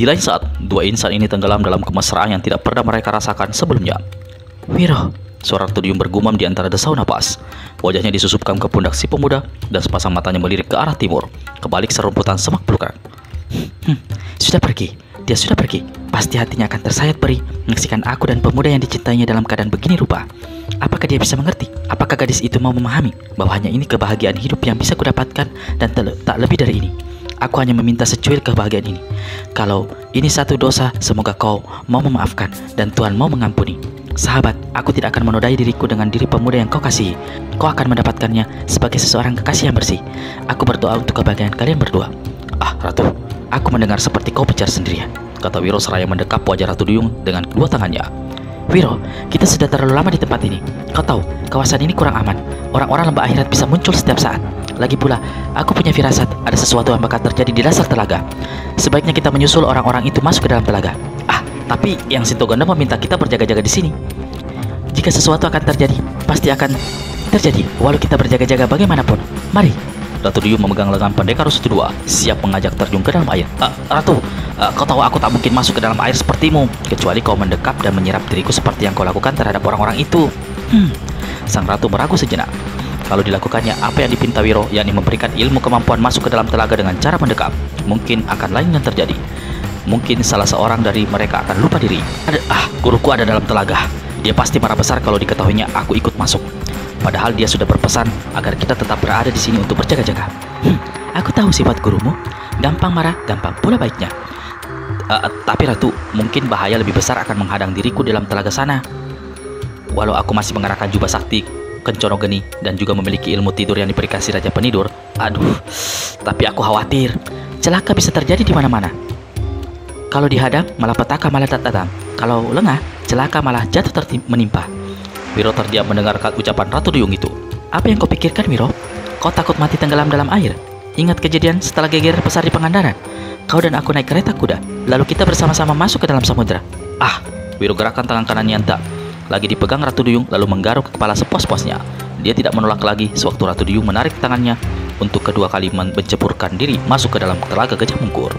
Di lain saat, dua insan ini tenggelam dalam kemesraan yang tidak pernah mereka rasakan sebelumnya. Wiro, suara Ratu Duyung bergumam di antara desau napas. Wajahnya disusupkan ke pundak si pemuda dan sepasang matanya melirik ke arah timur, ke balik serumputan semak belukar. Sudah pergi. Dia sudah pergi. Pasti hatinya akan tersayat perih menyaksikan aku dan pemuda yang dicintainya dalam keadaan begini rupa. Apakah dia bisa mengerti? Apakah gadis itu mau memahami bahwa hanya ini kebahagiaan hidup yang bisa kudapatkan dan tak lebih dari ini? Aku hanya meminta secuil kebahagiaan ini. Kalau ini satu dosa, semoga kau mau memaafkan dan Tuhan mau mengampuni. Sahabat, aku tidak akan menodai diriku dengan diri pemuda yang kau kasihi. Kau akan mendapatkannya sebagai seseorang kekasih yang bersih. Aku berdoa untuk kebahagiaan kalian berdua. Ah, Ratu, aku mendengar seperti kau bicara sendirian, kata Wiro seraya mendekap wajah Ratu Duyung dengan kedua tangannya. Wiro, kita sudah terlalu lama di tempat ini. Kau tahu, kawasan ini kurang aman. Orang-orang lembah akhirat bisa muncul setiap saat. Lagi pula, aku punya firasat ada sesuatu yang bakal terjadi di dasar telaga. Sebaiknya kita menyusul orang-orang itu masuk ke dalam telaga. Ah, tapi yang Sintogondo meminta kita berjaga-jaga di sini. Jika sesuatu akan terjadi, pasti akan terjadi walau kita berjaga-jaga bagaimanapun. Mari. Ratu Duyung memegang lengan pendekar Rosito II, siap mengajak terjun ke dalam air. Ratu, kau tahu aku tak mungkin masuk ke dalam air sepertimu, kecuali kau mendekap dan menyerap diriku seperti yang kau lakukan terhadap orang-orang itu. Sang ratu meragu sejenak. Kalau dilakukannya apa yang dipinta Wiro, yakni memberikan ilmu kemampuan masuk ke dalam telaga dengan cara mendekap, mungkin akan lain yang terjadi. Mungkin salah seorang dari mereka akan lupa diri. Guruku ada dalam telaga. Dia pasti marah besar kalau diketahuinya aku ikut masuk. Padahal dia sudah berpesan agar kita tetap berada di sini untuk berjaga-jaga. Aku tahu sifat gurumu, gampang marah, gampang pula baiknya. Tapi Ratu, mungkin bahaya lebih besar akan menghadang diriku dalam telaga sana. Walau aku masih mengerahkan jubah sakti Kencono Geni dan juga memiliki ilmu tidur yang diberikan si Raja Penidur, tapi aku khawatir celaka bisa terjadi di mana-mana. Kalau dihadang, malah petaka malah datang. Kalau lengah, celaka malah jatuh menimpa. Wiro terdiam mendengar ucapan Ratu Duyung itu. Apa yang kau pikirkan, Wiro? Kau takut mati tenggelam dalam air? Ingat kejadian setelah geger besar di Pangandaran? Kau dan aku naik kereta kuda, lalu kita bersama-sama masuk ke dalam samudera. Wiro gerakan tangan kanannya hentak. Lagi dipegang Ratu Duyung lalu menggaruk kepala sepuas-puasnya. Dia tidak menolak lagi sewaktu Ratu Duyung menarik tangannya untuk kedua kali menceburkan diri masuk ke dalam telaga Gajah Mungkur.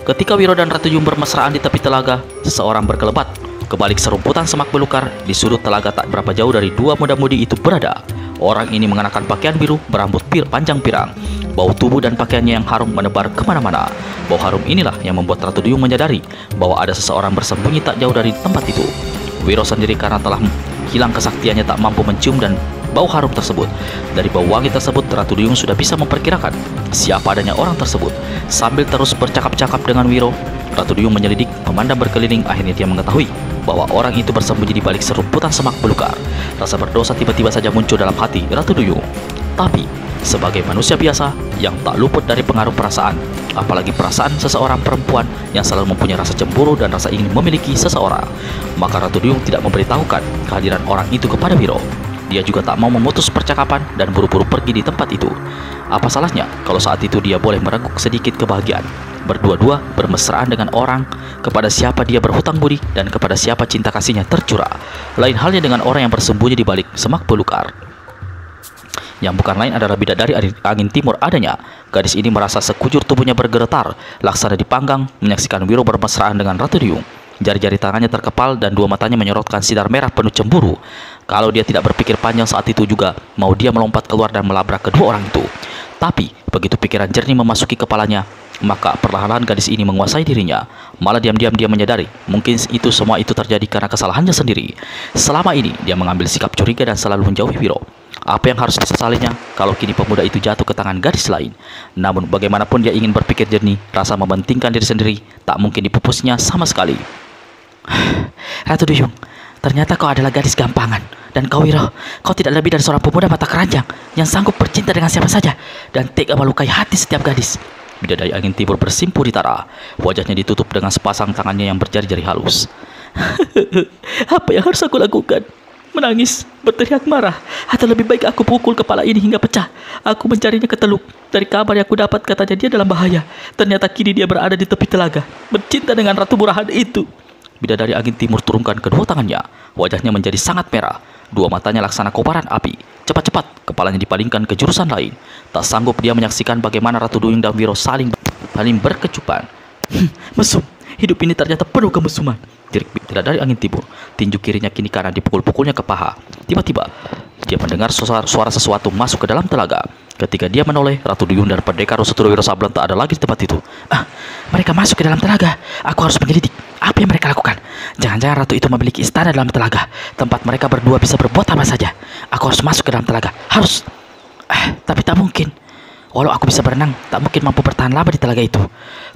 Ketika Wiro dan Ratu Duyung bermesraan di tepi telaga, seseorang berkelebat. Kebalik serumputan semak belukar, di sudut telaga tak berapa jauh dari dua muda-mudi itu berada. Orang ini mengenakan pakaian biru berambut panjang pirang. Bau tubuh dan pakaiannya yang harum menebar kemana-mana. Bau harum inilah yang membuat Ratu Duyung menyadari bahwa ada seseorang bersembunyi tak jauh dari tempat itu. Wiro sendiri karena telah hilang kesaktiannya tak mampu mencium dan bau harum tersebut. Dari bau wangi tersebut, Ratu Duyung sudah bisa memperkirakan siapa adanya orang tersebut. Sambil terus bercakap-cakap dengan Wiro, Ratu Duyung menyelidik, memandang berkeliling. Akhirnya dia mengetahui bahwa orang itu bersembunyi di balik serumputan semak belukar. Rasa berdosa tiba-tiba saja muncul dalam hati Ratu Duyung. Tapi sebagai manusia biasa yang tak luput dari pengaruh perasaan, apalagi perasaan seseorang perempuan yang selalu mempunyai rasa cemburu dan rasa ingin memiliki seseorang, maka Ratu Duyung tidak memberitahukan kehadiran orang itu kepada Wiro. Dia juga tak mau memutus percakapan dan buru-buru pergi di tempat itu. Apa salahnya kalau saat itu dia boleh merengkuh sedikit kebahagiaan, berdua-dua bermesraan dengan orang kepada siapa dia berhutang budi dan kepada siapa cinta kasihnya tercurah. Lain halnya dengan orang yang bersembunyi di balik semak belukar, yang bukan lain adalah bidadari angin timur adanya. Gadis ini merasa sekujur tubuhnya bergetar, laksana dipanggang menyaksikan Wiro bermesraan dengan Ratu Duyung. Jari-jari tangannya terkepal dan dua matanya menyorotkan sinar merah penuh cemburu. Kalau dia tidak berpikir panjang saat itu juga, mau dia melompat keluar dan melabrak kedua orang itu. Tapi begitu pikiran jernih memasuki kepalanya, maka perlahan-lahan gadis ini menguasai dirinya. Malah diam-diam dia menyadari mungkin semua itu terjadi karena kesalahannya sendiri. Selama ini dia mengambil sikap curiga dan selalu menjauhi Wiro. Apa yang harus disesalinya kalau kini pemuda itu jatuh ke tangan gadis lain? Namun bagaimanapun dia ingin berpikir jernih, rasa mementingkan diri sendiri tak mungkin dipupusnya sama sekali. Ratu Duyung, ternyata kau adalah gadis gampangan. Dan kau Wiro, kau tidak lebih dari seorang pemuda mata keranjang yang sanggup bercinta dengan siapa saja dan tega melukai hati setiap gadis. Bidadari angin timur bersimpu di tara. Wajahnya ditutup dengan sepasang tangannya yang berjari-jari halus. Apa yang harus aku lakukan? Menangis, berteriak marah, atau lebih baik aku pukul kepala ini hingga pecah? Aku mencarinya ke teluk. Dari kabar yang aku dapat katanya dia dalam bahaya. Ternyata kini dia berada di tepi telaga, bercinta dengan Ratu Murahan itu. Bidadari angin timur turunkan kedua tangannya. Wajahnya menjadi sangat merah. Dua matanya laksana kobaran api. Cepat-cepat kepalanya dipalingkan ke jurusan lain. Tak sanggup dia menyaksikan bagaimana Ratu Duyung dan Wiro saling berkecupan. Mesum, Hidup ini ternyata penuh kemesuman. Jerit bidadari angin timur. Tinju kirinya kini kanan dipukul-pukulnya ke paha. Tiba-tiba dia mendengar suara sesuatu masuk ke dalam telaga. Ketika dia menoleh, Ratu Duyung dan pendekar Rosatudua Wiro Sableng tak ada lagi di tempat itu. Mereka masuk ke dalam telaga. Aku harus menyelidik. Apa yang mereka lakukan? Jangan-jangan ratu itu memiliki istana dalam telaga, tempat mereka berdua bisa berbuat apa saja. Aku harus masuk ke dalam telaga. Harus. Tapi tak mungkin. Walau aku bisa berenang, tak mungkin mampu bertahan lama di telaga itu.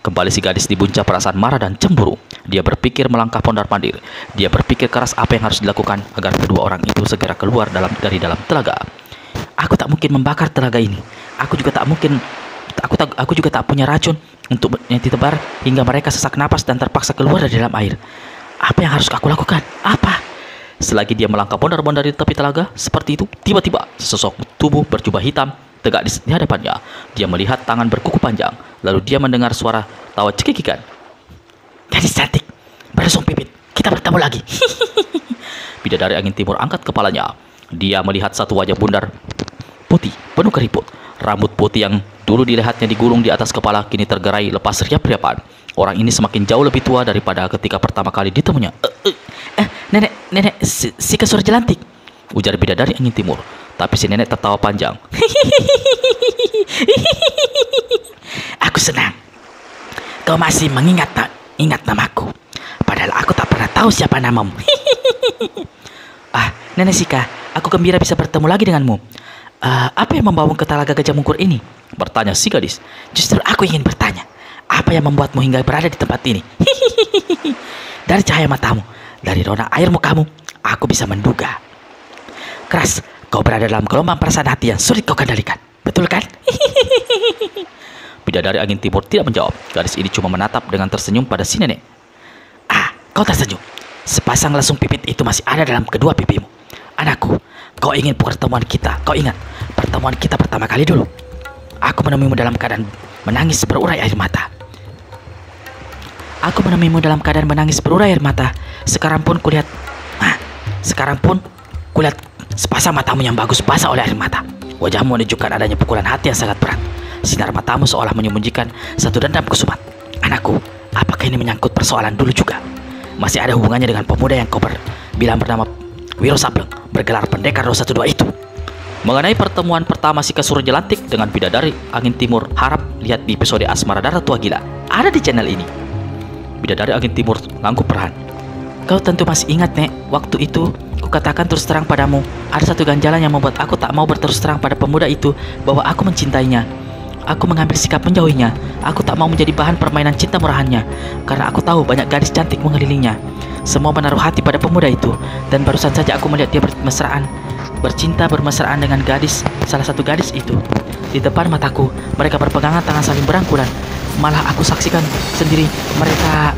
Kembali si gadis dibuncah perasaan marah dan cemburu. Dia berpikir melangkah mondar-mandir. Dia berpikir keras apa yang harus dilakukan agar kedua orang itu segera keluar dari dalam telaga. Aku tak mungkin membakar telaga ini. Aku juga tak punya racun untuk yang ditebar hingga mereka sesak napas dan terpaksa keluar dari dalam air. Apa yang harus aku lakukan? Apa? Selagi dia melangkah mondar-mandir di tepi telaga seperti itu, tiba-tiba sesosok tubuh berjubah hitam tegak di hadapannya. Dia melihat tangan berkuku panjang. Lalu dia mendengar suara tawa cekikikan. Gadis cantik, bersung pipit, kita bertemu lagi. Bidadari angin timur angkat kepalanya. Dia melihat satu wajah bundar putih, penuh keriput. Rambut putih yang dulu dilihatnya digulung di atas kepala kini tergerai lepas riap-riapan. Orang ini semakin jauh lebih tua daripada ketika pertama kali ditemunya. Nenek, si kasur jelantik, ujar bidadari angin timur. Tapi si nenek tertawa panjang. Aku senang. Kau masih ingat namaku. Padahal aku tak pernah tahu siapa namamu. Nenek Sika, aku gembira bisa bertemu lagi denganmu. Apa yang membawamu ke Talaga Gajah Mungkur ini? Bertanya si gadis. Justru aku ingin bertanya. Apa yang membuatmu hingga berada di tempat ini? Dari cahaya matamu, dari rona air mukamu, aku bisa menduga. Keras, kau berada dalam gelombang perasaan hati yang sulit kau kendalikan. Betul kan? Bidadari angin timur tidak menjawab. Gadis ini cuma menatap dengan tersenyum pada si nenek. Kau tersenyum. Sepasang lesung pipit itu masih ada dalam kedua pipimu. Anakku, kau ingin pertemuan kita. Kau ingat pertemuan kita pertama kali dulu? Aku menemuimu dalam keadaan menangis berurai air mata. Sekarang pun kulihat sepasang matamu yang bagus basah oleh air mata. Wajahmu menunjukkan adanya pukulan hati yang sangat berat. Sinar matamu seolah menyembunyikan satu dendam kesumat. Anakku, apakah ini menyangkut persoalan dulu juga? Masih ada hubungannya dengan pemuda yang kau bilang bernama Wiro Sableng, bergelar pendekar Rosatudua itu? Mengenai pertemuan pertama si kasur jelantik dengan bidadari angin timur, harap lihat di episode Asmara Darah Tua Gila. Ada di channel ini. Bidadari angin timur ngangguk perlahan. Kau tentu masih ingat, Nek, waktu itu kukatakan terus terang padamu, ada satu ganjalan yang membuat aku tak mau berterus terang pada pemuda itu bahwa aku mencintainya. Aku mengambil sikap menjauhinya. Aku tak mau menjadi bahan permainan cinta murahannya, karena aku tahu banyak gadis cantik mengelilingnya. Semua menaruh hati pada pemuda itu, dan barusan saja aku melihat dia bermesraan dengan salah satu gadis itu. Di depan mataku, mereka berpegangan tangan saling berangkulan. Malah aku saksikan sendiri mereka.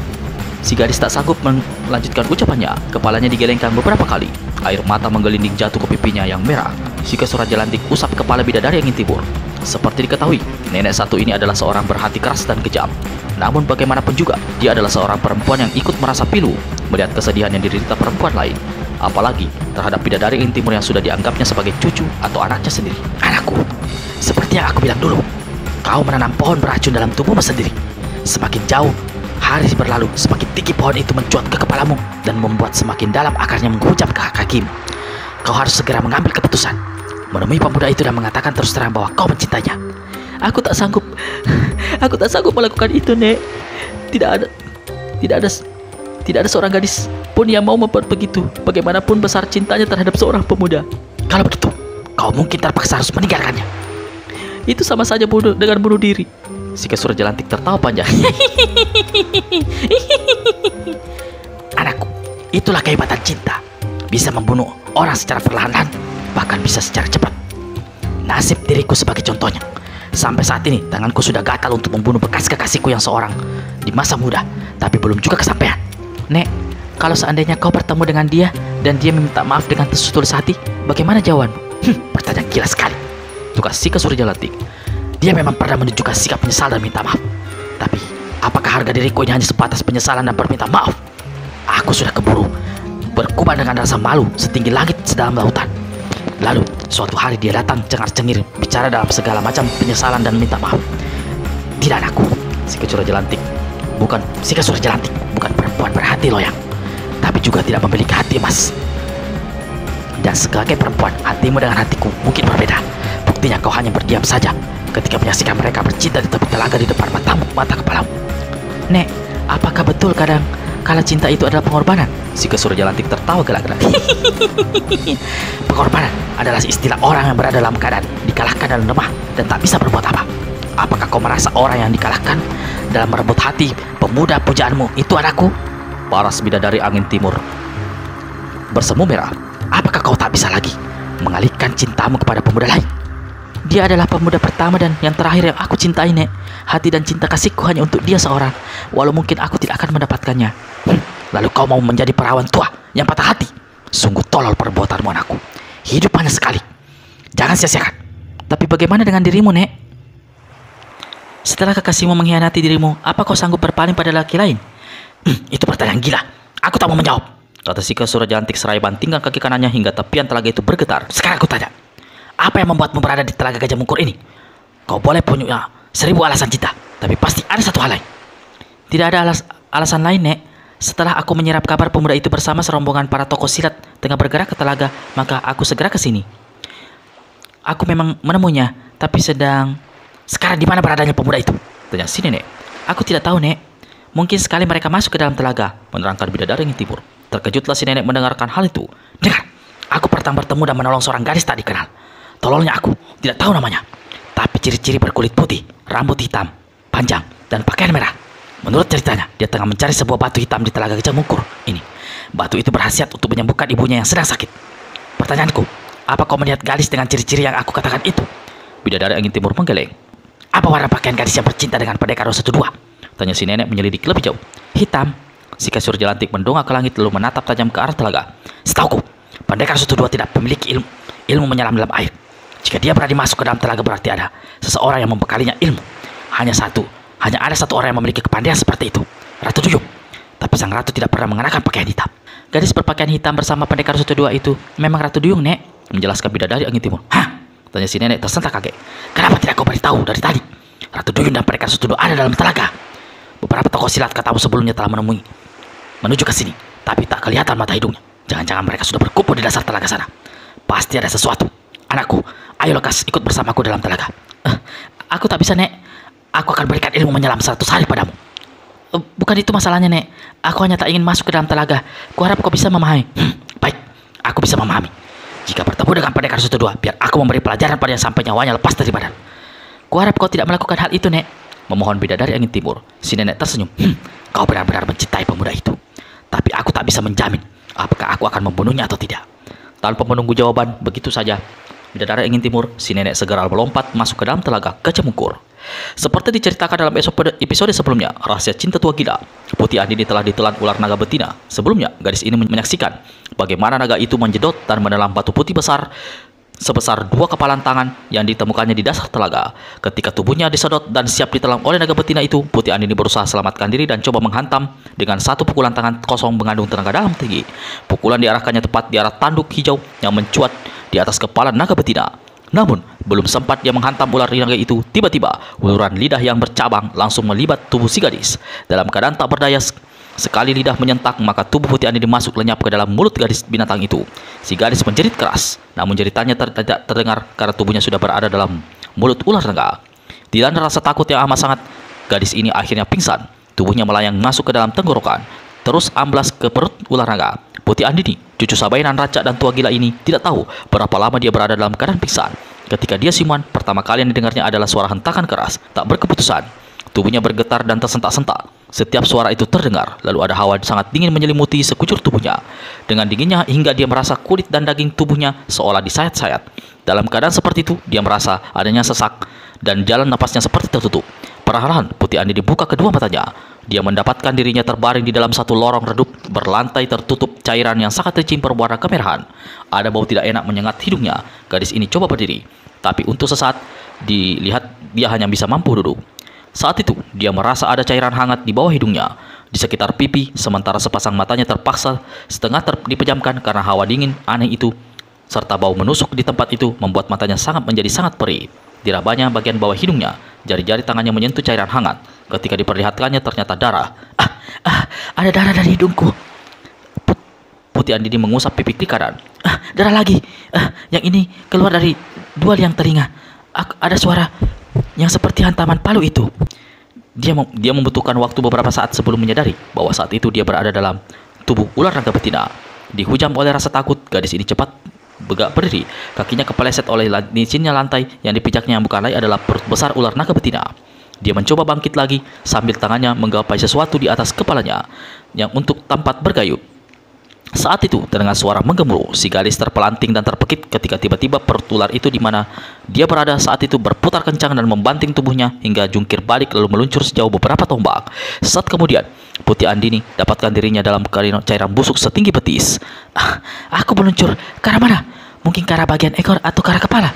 Si gadis tak sanggup melanjutkan ucapannya. Kepalanya digelengkan beberapa kali. Air mata menggelinding jatuh ke pipinya yang merah. Si kasur jelantik usap kepala bidadari angin timur. Seperti diketahui, nenek satu ini adalah seorang berhati keras dan kejam. Namun bagaimanapun juga, dia adalah seorang perempuan yang ikut merasa pilu melihat kesedihan yang diderita perempuan lain. Apalagi terhadap bidadari angin timur yang sudah dianggapnya sebagai cucu atau anaknya sendiri. Anakku, seperti yang aku bilang dulu, kau menanam pohon beracun dalam tubuhmu sendiri. Semakin jauh hari berlalu, semakin tinggi pohon itu mencuat ke kepalamu dan membuat semakin dalam akarnya menghujam ke kakimu. Kau harus segera mengambil keputusan, menemui pemuda itu dan mengatakan terus terang bahwa kau mencintainya. Aku tak sanggup melakukan itu, Nek. Tidak ada seorang gadis pun yang mau membuat begitu, bagaimanapun besar cintanya terhadap seorang pemuda. Kalau begitu, kau mungkin terpaksa harus meninggalkannya. Itu sama saja dengan bunuh diri. Si kasur jelantik tertawa panjang. Anakku, itulah kehebatan cinta. Bisa membunuh orang secara perlahan-lahan, bahkan bisa secara cepat. Nasib diriku sebagai contohnya. Sampai saat ini, tanganku sudah gatal untuk membunuh bekas kekasihku yang seorang di masa muda, tapi belum juga kesampaian. Nek, kalau seandainya kau bertemu dengan dia dan dia meminta maaf dengan setulus hati, bagaimana jawabanmu? Pertanyaan gila sekali, tugas si kasur jelantik. Dia memang pernah menunjukkan sikap menyesal dan minta maaf. Tapi, apakah harga diriku ini hanya sebatas penyesalan dan permintaan maaf? Aku sudah keburu berkuban dengan rasa malu setinggi langit sedalam lautan. Lalu, suatu hari dia datang cengar-cengir, bicara dalam segala macam penyesalan dan minta maaf. Tidak, anakku, si kasur jelantik. bukan si kasur jelantik, bukan perempuan berhati loyang, tapi juga tidak memiliki hati emas. Dan sebagai perempuan, hatimu dengan hatiku mungkin berbeda. Buktinya kau hanya berdiam saja ketika menyaksikan mereka bercinta di tepi telaga di depan mata kepalamu. Nek, apakah betul kadang kala cinta itu adalah pengorbanan? Si kasur jelantik tertawa gelak-gelak. Pengorbanan adalah istilah orang yang berada dalam keadaan dikalahkan dan lemah dan tak bisa berbuat apa. Apakah kau merasa orang yang dikalahkan dalam merebut hati pemuda pujaanmu itu adaku? Paras bidadari angin timur bersemu merah. Apakah kau tak bisa lagi mengalihkan cintamu kepada pemuda lain? Dia adalah pemuda pertama dan yang terakhir yang aku cintai, Nek. Hati dan cinta kasihku hanya untuk dia seorang, walau mungkin aku tidak akan mendapatkannya. Lalu kau mau menjadi perawan tua yang patah hati? Sungguh tolol perbuatanmu, anakku. Hidup hanya sekali, jangan sia-siakan. Tapi bagaimana dengan dirimu, Nek? Setelah kekasihmu mengkhianati dirimu, apa kau sanggup berpaling pada laki lain? Itu pertanyaan gila. Aku tak mau menjawab, kata si kasur jelantik seraya bantingkan kaki kanannya hingga tepian telaga itu bergetar. Sekarang aku tanya, apa yang membuatmu berada di telaga Gajah Mungkur ini? Kau boleh punya 1000 alasan cinta, tapi pasti ada satu hal lain. Tidak ada alasan lain, Nek. Setelah aku menyerap kabar pemuda itu bersama serombongan para tokoh silat tengah bergerak ke telaga, maka aku segera ke sini. Aku memang menemuinya, tapi sekarang di mana beradanya pemuda itu? Tanya si nenek. Aku tidak tahu, Nek. Mungkin sekali mereka masuk ke dalam telaga, menerangkan bidadari angin timur. Terkejutlah si nenek mendengarkan hal itu. Dengar, aku pertama bertemu dan menolong seorang gadis tak dikenal. Tololnya aku, tidak tahu namanya. Tapi ciri-ciri berkulit putih, rambut hitam, panjang, dan pakaian merah. Menurut ceritanya, dia tengah mencari sebuah batu hitam di telaga Gajah Mungkur ini. Batu itu berkhasiat untuk menyembuhkan ibunya yang sedang sakit. Pertanyaanku, apa kau melihat gadis dengan ciri-ciri yang aku katakan itu? Bidadari angin timur menggeleng. Apa warna pakaian gadis yang bercinta dengan pendekar 212? Tanya si nenek menyelidik lebih jauh. Hitam. Si kasur jelantik mendongak ke langit lalu menatap tajam ke arah telaga. Setauku, pendekar 112 tidak memiliki ilmu menyelam dalam air. Jika dia berani masuk ke dalam telaga berarti ada seseorang yang membekalinya ilmu. Hanya ada satu orang yang memiliki kepandaian seperti itu, Ratu Duyung. Tapi sang ratu tidak pernah mengenakan pakaian hitam. Gadis berpakaian hitam bersama pendekar 112 itu memang Ratu Duyung, Nek, menjelaskan bidadari angin timur. Hah? Tanya si nenek tersentak kaget. Kenapa tidak kau beritahu dari tadi? Ratu Duyung dan pendekar 112 ada dalam telaga. Beberapa tokoh silat katamu sebelumnya telah menuju ke sini, tapi tak kelihatan mata hidungnya. Jangan-jangan mereka sudah berkumpul di dasar telaga sana. Pasti ada sesuatu. Anakku, ayo lekas ikut bersamaku dalam telaga. Aku tak bisa, Nek. Aku akan berikan ilmu menyelam 100 hari padamu. Bukan itu masalahnya, Nek. Aku hanya tak ingin masuk ke dalam telaga. Kuharap kau bisa memahami. Baik, aku bisa memahami. Jika bertemu dengan pendekar 112, biar aku memberi pelajaran padanya sampai nyawanya lepas dari badan. Kuharap kau tidak melakukan hal itu, Nek. Memohon bidadari angin timur. Si nenek tersenyum. Kau benar-benar mencintai pemuda itu. Tapi aku tak bisa menjamin apakah aku akan membunuhnya atau tidak. Tanpa menunggu jawaban, begitu saja bidadari angin timur, si nenek segera melompat masuk ke dalam telaga Gajah Mungkur. Seperti diceritakan dalam episode sebelumnya, rahasia cinta tua gila, Putih Andini telah ditelan ular naga betina. Sebelumnya, gadis ini menyaksikan bagaimana naga itu menjedot dan menelan batu putih besar sebesar 2 kepalan tangan yang ditemukannya di dasar telaga. Ketika tubuhnya disedot dan siap ditelan oleh naga betina itu, Putih Andini berusaha selamatkan diri dan coba menghantam dengan satu pukulan tangan kosong mengandung tenaga dalam tinggi. Pukulan diarahkannya tepat di arah tanduk hijau yang mencuat di atas kepala naga betina. Namun, belum sempat dia menghantam ular naga itu, tiba-tiba uluran lidah yang bercabang langsung melibat tubuh si gadis. Dalam keadaan tak berdaya, sekali lidah menyentak, maka tubuh Putih Andini masuk lenyap ke dalam mulut gadis binatang itu. Si gadis menjerit keras, namun jeritannya tidak terdengar karena tubuhnya sudah berada dalam mulut ular naga. Dilanda rasa takut yang amat sangat, gadis ini akhirnya pingsan. Tubuhnya melayang masuk ke dalam tenggorokan, terus amblas ke perut ular naga. Putih Andini, cucu Sabainan Raca dan tua gila ini, tidak tahu berapa lama dia berada dalam keadaan pingsan. Ketika dia siuman, pertama kali yang didengarnya adalah suara hentakan keras, tak berkeputusan. Tubuhnya bergetar dan tersentak-sentak. Setiap suara itu terdengar, lalu ada hawa sangat dingin menyelimuti sekujur tubuhnya. Dengan dinginnya hingga dia merasa kulit dan daging tubuhnya seolah disayat-sayat. Dalam keadaan seperti itu, dia merasa adanya sesak dan jalan napasnya seperti tertutup. Perlahan Putih Andini dibuka kedua matanya. Dia mendapatkan dirinya terbaring di dalam satu lorong redup berlantai tertutup cairan yang sangat licin berwarna kemerahan. Ada bau tidak enak menyengat hidungnya. Gadis ini coba berdiri, tapi untuk sesaat dilihat dia hanya bisa mampu duduk. Saat itu dia merasa ada cairan hangat di bawah hidungnya, di sekitar pipi, sementara sepasang matanya terpaksa setengah dipejamkan karena hawa dingin aneh itu serta bau menusuk di tempat itu membuat matanya menjadi sangat perih. Dirabanya bagian bawah hidungnya, Jari-jari tangannya menyentuh cairan hangat. Ketika diperlihatkannya ternyata darah. Ada darah dari hidungku. Putih Andini mengusap pipi di kanan. Darah lagi. Yang ini keluar dari dua liang telinga. Ada suara yang seperti hantaman palu itu. Dia membutuhkan waktu beberapa saat sebelum menyadari bahwa saat itu dia berada dalam tubuh ular naga betina. Dihujam oleh rasa takut, gadis ini cepat berdiri. Kakinya kepeleset oleh licinnya lantai. Yang dipijaknya yang bukan lain adalah perut besar ular naga betina. Dia mencoba bangkit lagi sambil tangannya menggapai sesuatu di atas kepalanya yang untuk tempat bergayut. Saat itu terdengar suara menggemuruh. Si gadis terpelanting dan terpekik ketika tiba-tiba perut ular itu di mana dia berada saat itu berputar kencang dan membanting tubuhnya hingga jungkir balik lalu meluncur sejauh beberapa tombak. Saat kemudian Putih Andini dapatkan dirinya dalam cairan busuk setinggi betis. Aku meluncur ke arah mana? Mungkin ke arah bagian ekor atau ke arah kepala.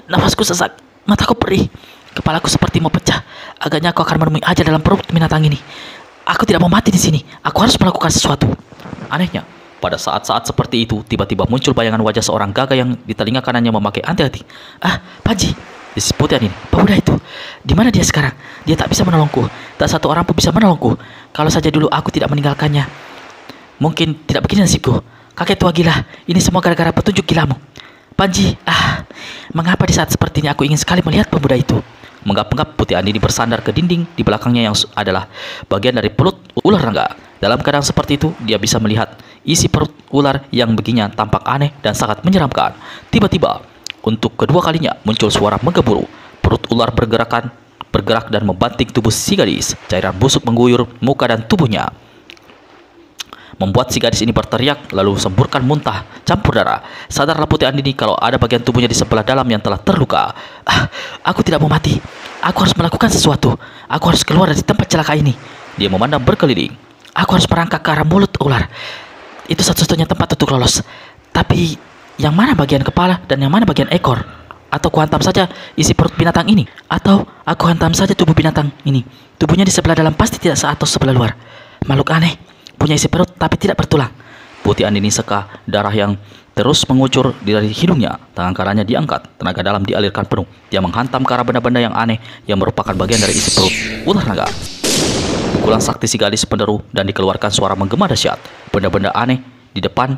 Nafasku sesak, mataku perih, kepalaku seperti mau pecah. Agaknya aku akan menemui aja dalam perut binatang ini. Aku tidak mau mati di sini. Aku harus melakukan sesuatu. Anehnya, pada saat-saat seperti itu, tiba-tiba muncul bayangan wajah seorang gagak yang di telinga kanannya memakai anti-hati. Panji, desis Putih Andini. Pemuda itu, di mana dia sekarang? Dia tak bisa menolongku. Tak satu orang pun bisa menolongku. Kalau saja dulu aku tidak meninggalkannya, mungkin tidak begini nasibku. Kakek tua gila, ini semua gara-gara petunjuk gilamu. Panji, mengapa di saat seperti ini aku ingin sekali melihat pemuda itu? Menggap-enggap Putih Andini bersandar ke dinding di belakangnya yang adalah bagian dari perut ular naga. Dalam keadaan seperti itu, dia bisa melihat isi perut ular yang baginya tampak aneh dan sangat menyeramkan. Tiba-tiba, untuk kedua kalinya muncul suara menggemuruh. Perut ular bergerak dan membanting tubuh si gadis. Cairan busuk mengguyur muka dan tubuhnya, membuat si gadis ini berteriak lalu semburkan muntah campur darah. Sadarlah Putih Andini kalau ada bagian tubuhnya di sebelah dalam yang telah terluka. Aku tidak mau mati. Aku harus melakukan sesuatu. Aku harus keluar dari tempat celaka ini. Dia memandang berkeliling. Aku harus merangkak ke arah mulut ular. Itu satu-satunya tempat untuk lolos. Tapi yang mana bagian kepala dan yang mana bagian ekor? Atau ku hantam saja isi perut binatang ini? Atau aku hantam saja tubuh binatang ini? Tubuhnya di sebelah dalam pasti tidak seatos sebelah luar. Makhluk aneh, punya isi perut tapi tidak bertulang. Putih Andini seka darah yang terus mengucur dari hidungnya. Tangan kanannya diangkat, tenaga dalam dialirkan penuh. Dia menghantam ke arah benda-benda yang aneh yang merupakan bagian dari isi perut ular naga. Pukulan sakti si gadis penderu dan dikeluarkan suara menggema dahsyat. Benda-benda aneh di depan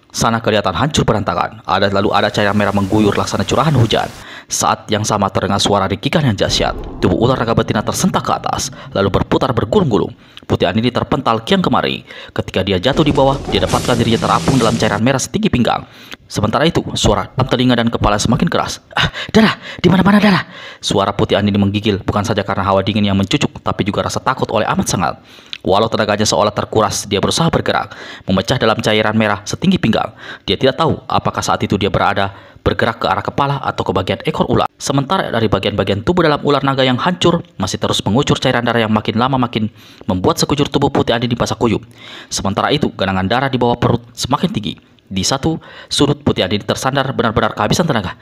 sana kelihatan hancur berantakan. Lalu ada cahaya merah mengguyur laksana curahan hujan. Saat yang sama terdengar suara rikikan yang dahsyat. Tubuh ular naga betina tersentak ke atas, lalu berputar bergulung-gulung. Putih Andini terpental kian kemari. Ketika dia jatuh di bawah, dia dapatkan dirinya terapung dalam cairan merah setinggi pinggang. Sementara itu, suara dalam telinga dan kepala semakin keras. Darah! Di mana-mana darah! Suara Putih Andini menggigil, bukan saja karena hawa dingin yang mencucuk, tapi juga rasa takut oleh amat sangat. Walau tenaganya seolah terkuras, dia berusaha bergerak, memecah dalam cairan merah setinggi pinggang. Dia tidak tahu apakah saat itu dia bergerak ke arah kepala atau ke bagian ekor ular. Sementara dari bagian-bagian tubuh dalam ular naga yang hancur masih terus mengucur cairan darah yang makin lama makin membuat sekujur tubuh Putih Andini basah kuyup. Sementara itu, genangan darah di bawah perut semakin tinggi. Di satu sudut Putih Andini tersandar benar-benar kehabisan tenaga.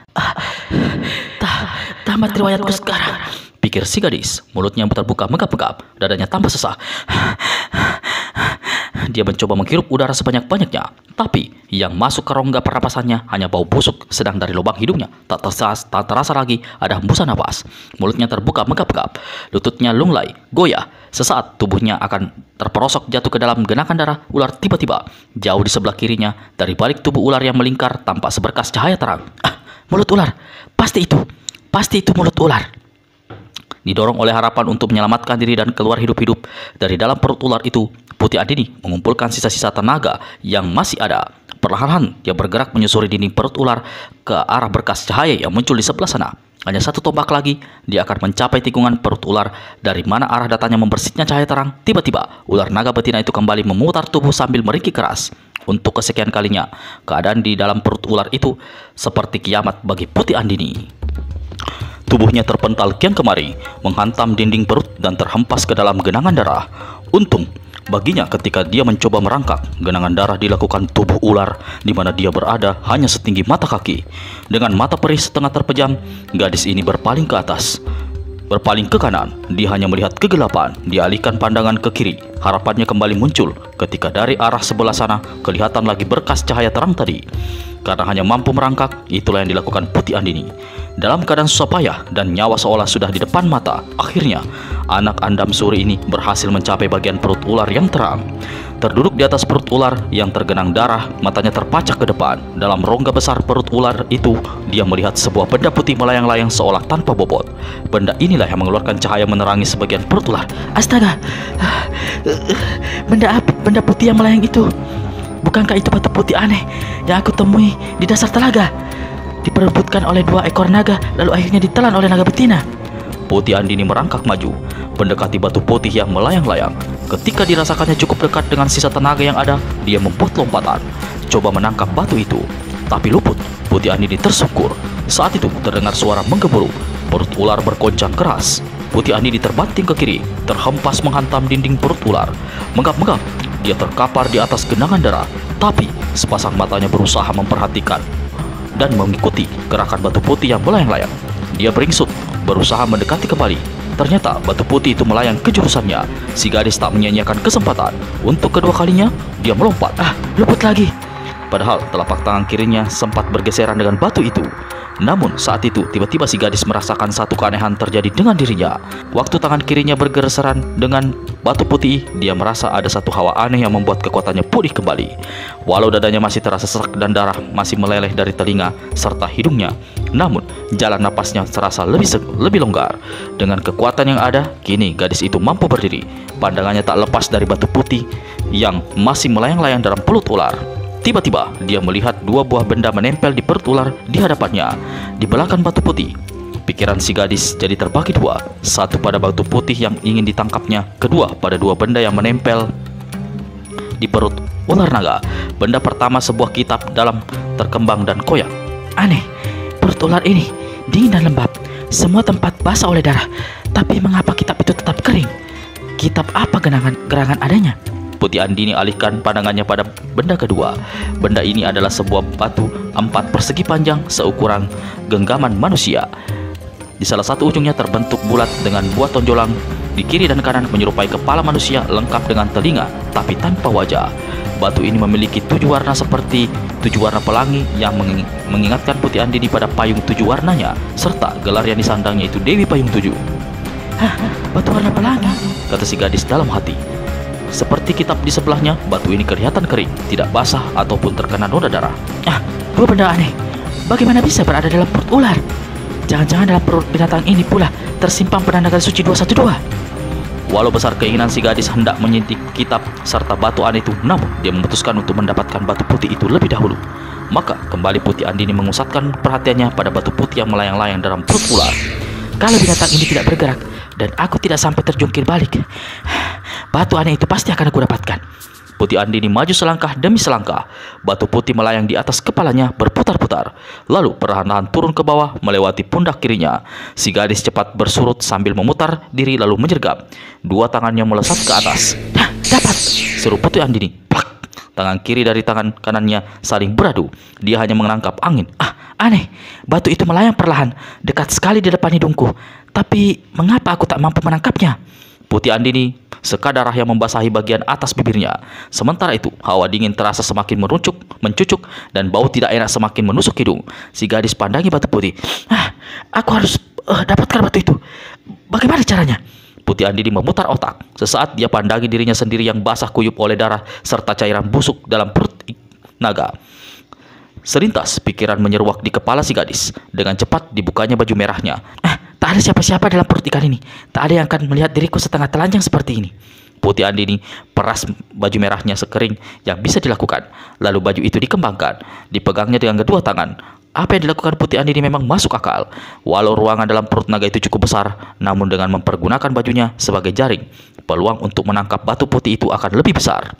Tamat riwayatku sekarang, pikir si gadis. Mulutnya terbuka megap-megap, dadanya tambah sesak. Dia mencoba menghirup udara sebanyak-banyaknya, tapi yang masuk ke rongga pernapasannya hanya bau busuk, sedang dari lubang hidungnya tak terasa lagi ada hembusan napas. Mulutnya terbuka megap-megap, lututnya lunglai, goyah. Sesaat tubuhnya akan terperosok jatuh ke dalam genangan darah ular. Tiba-tiba, jauh di sebelah kirinya, dari balik tubuh ular yang melingkar tampak seberkas cahaya terang. Mulut ular, pasti itu mulut ular. Didorong oleh harapan untuk menyelamatkan diri dan keluar hidup-hidup dari dalam perut ular itu, Putih Andini mengumpulkan sisa-sisa tenaga yang masih ada. Perlahan-lahan dia bergerak menyusuri dinding perut ular ke arah berkas cahaya yang muncul di sebelah sana. Hanya satu tombak lagi, dia akan mencapai tikungan perut ular dari mana arah datangnya membersihnya cahaya terang. Tiba-tiba, ular naga betina itu kembali memutar tubuh sambil meringkik keras. Untuk kesekian kalinya, keadaan di dalam perut ular itu seperti kiamat bagi Putih Andini. Tubuhnya terpental kian kemari, menghantam dinding perut dan terhempas ke dalam genangan darah. Untung baginya ketika dia mencoba merangkak, genangan darah dilakukan tubuh ular di mana dia berada hanya setinggi mata kaki. Dengan mata perih setengah terpejam, gadis ini berpaling ke atas, berpaling ke kanan. Dia hanya melihat kegelapan. Dia alihkan pandangan ke kiri. Harapannya kembali muncul ketika dari arah sebelah sana kelihatan lagi berkas cahaya terang tadi. Karena hanya mampu merangkak, itulah yang dilakukan Putih Andini. Dalam keadaan susah payah dan nyawa seolah sudah di depan mata, akhirnya anak Andam Suri ini berhasil mencapai bagian perut ular yang terang. Terduduk di atas perut ular yang tergenang darah, matanya terpacak ke depan. Dalam rongga besar perut ular itu, dia melihat sebuah benda putih melayang-layang seolah tanpa bobot. Benda inilah yang mengeluarkan cahaya menerangi sebagian perut ular. Astaga, benda putih yang melayang itu. Bukankah itu batu putih aneh yang aku temui di dasar telaga? Diperebutkan oleh 2 ekor naga, lalu akhirnya ditelan oleh naga betina. Putih Andini merangkak maju, mendekati batu putih yang melayang-layang. Ketika dirasakannya cukup dekat dengan sisa tenaga yang ada, dia membuat lompatan, coba menangkap batu itu. Tapi luput, Putih Andini tersungkur. Saat itu terdengar suara menggemuruh, perut ular bergoncang keras. Putih Andini terbanting ke kiri, terhempas menghantam dinding perut ular. Menggap-menggap, dia terkapar di atas genangan darah, tapi sepasang matanya berusaha memperhatikan dan mengikuti gerakan batu putih yang melayang-layang. Dia beringsut, berusaha mendekati kembali. Ternyata batu putih itu melayang ke jurusannya. Si gadis tak menyia-nyiakan kesempatan. Untuk kedua kalinya, dia melompat. Luput lagi. Padahal telapak tangan kirinya sempat bergeseran dengan batu itu. Namun saat itu tiba-tiba si gadis merasakan satu keanehan terjadi dengan dirinya. Waktu tangan kirinya bergeseran dengan batu putih, dia merasa ada satu hawa aneh yang membuat kekuatannya pulih kembali. Walau dadanya masih terasa sesak dan darah masih meleleh dari telinga serta hidungnya, namun jalan napasnya terasa lebih longgar. Dengan kekuatan yang ada, kini gadis itu mampu berdiri. Pandangannya tak lepas dari batu putih yang masih melayang-layang dalam perut ular. Tiba-tiba dia melihat 2 buah benda menempel di perut ular di hadapannya, di belakang batu putih. Pikiran si gadis jadi terbagi 2, satu pada batu putih yang ingin ditangkapnya, kedua pada 2 benda yang menempel di perut ular naga. Benda pertama sebuah kitab dalam terkembang dan koyak. Aneh, perut ular ini dingin dan lembab, semua tempat basah oleh darah. Tapi mengapa kitab itu tetap kering? Kitab apa gerangan adanya? Putih Andini alihkan pandangannya pada benda kedua. Benda ini adalah sebuah batu 4 persegi panjang seukuran genggaman manusia. Di salah satu ujungnya terbentuk bulat dengan buah tonjolan. Di kiri dan kanan menyerupai kepala manusia lengkap dengan telinga, tapi tanpa wajah. Batu ini memiliki 7 warna seperti 7 warna pelangi yang mengingatkan Putih Andini pada payung 7 warnanya, serta gelar yang disandangnya itu Dewi Payung 7. Batu warna pelangi, kata si gadis dalam hati. Seperti kitab di sebelahnya, batu ini kelihatan kering, tidak basah ataupun terkena noda darah. 2 benda aneh, bagaimana bisa berada dalam perut ular? Jangan-jangan dalam perut binatang ini pula tersimpan pedang naga suci 212. Walau besar keinginan si gadis hendak menyintik kitab serta batu aneh itu, namun dia memutuskan untuk mendapatkan batu putih itu lebih dahulu. Maka kembali Putih Andini mengusatkan perhatiannya pada batu putih yang melayang-layang dalam perut ular. Kalau binatang ini tidak bergerak dan aku tidak sampai terjungkir balik, batu aneh itu pasti akan aku dapatkan. Putih Andini maju selangkah demi selangkah. Batu putih melayang di atas kepalanya berputar-putar, lalu perlahan-lahan turun ke bawah melewati pundak kirinya. Si gadis cepat bersurut sambil memutar diri lalu menyergap. 2 tangannya melesat ke atas. Dapat! Seru Putih Andini. Plak! Tangan kiri dari tangan kanannya saling beradu. Dia hanya menangkap angin. Aneh, batu itu melayang perlahan, dekat sekali di depan hidungku. Tapi mengapa aku tak mampu menangkapnya? Putih Andini seka darah yang membasahi bagian atas bibirnya. Sementara itu, hawa dingin terasa semakin mencucuk dan bau tidak enak semakin menusuk hidung. Si gadis pandangi batu putih. Aku harus dapatkan batu itu. Bagaimana caranya? Putih Andini memutar otak. Sesaat dia pandangi dirinya sendiri yang basah kuyup oleh darah serta cairan busuk dalam perut naga. Selintas pikiran menyeruak di kepala si gadis. Dengan cepat dibukanya baju merahnya. Tak ada siapa-siapa dalam perut ikan ini. Tak ada yang akan melihat diriku setengah telanjang seperti ini. Putih Andini peras baju merahnya sekering yang bisa dilakukan. Lalu baju itu dikembangkan, dipegangnya dengan kedua tangan. Apa yang dilakukan Putih Andini memang masuk akal. Walau ruangan dalam perut naga itu cukup besar, namun dengan mempergunakan bajunya sebagai jaring, peluang untuk menangkap batu putih itu akan lebih besar.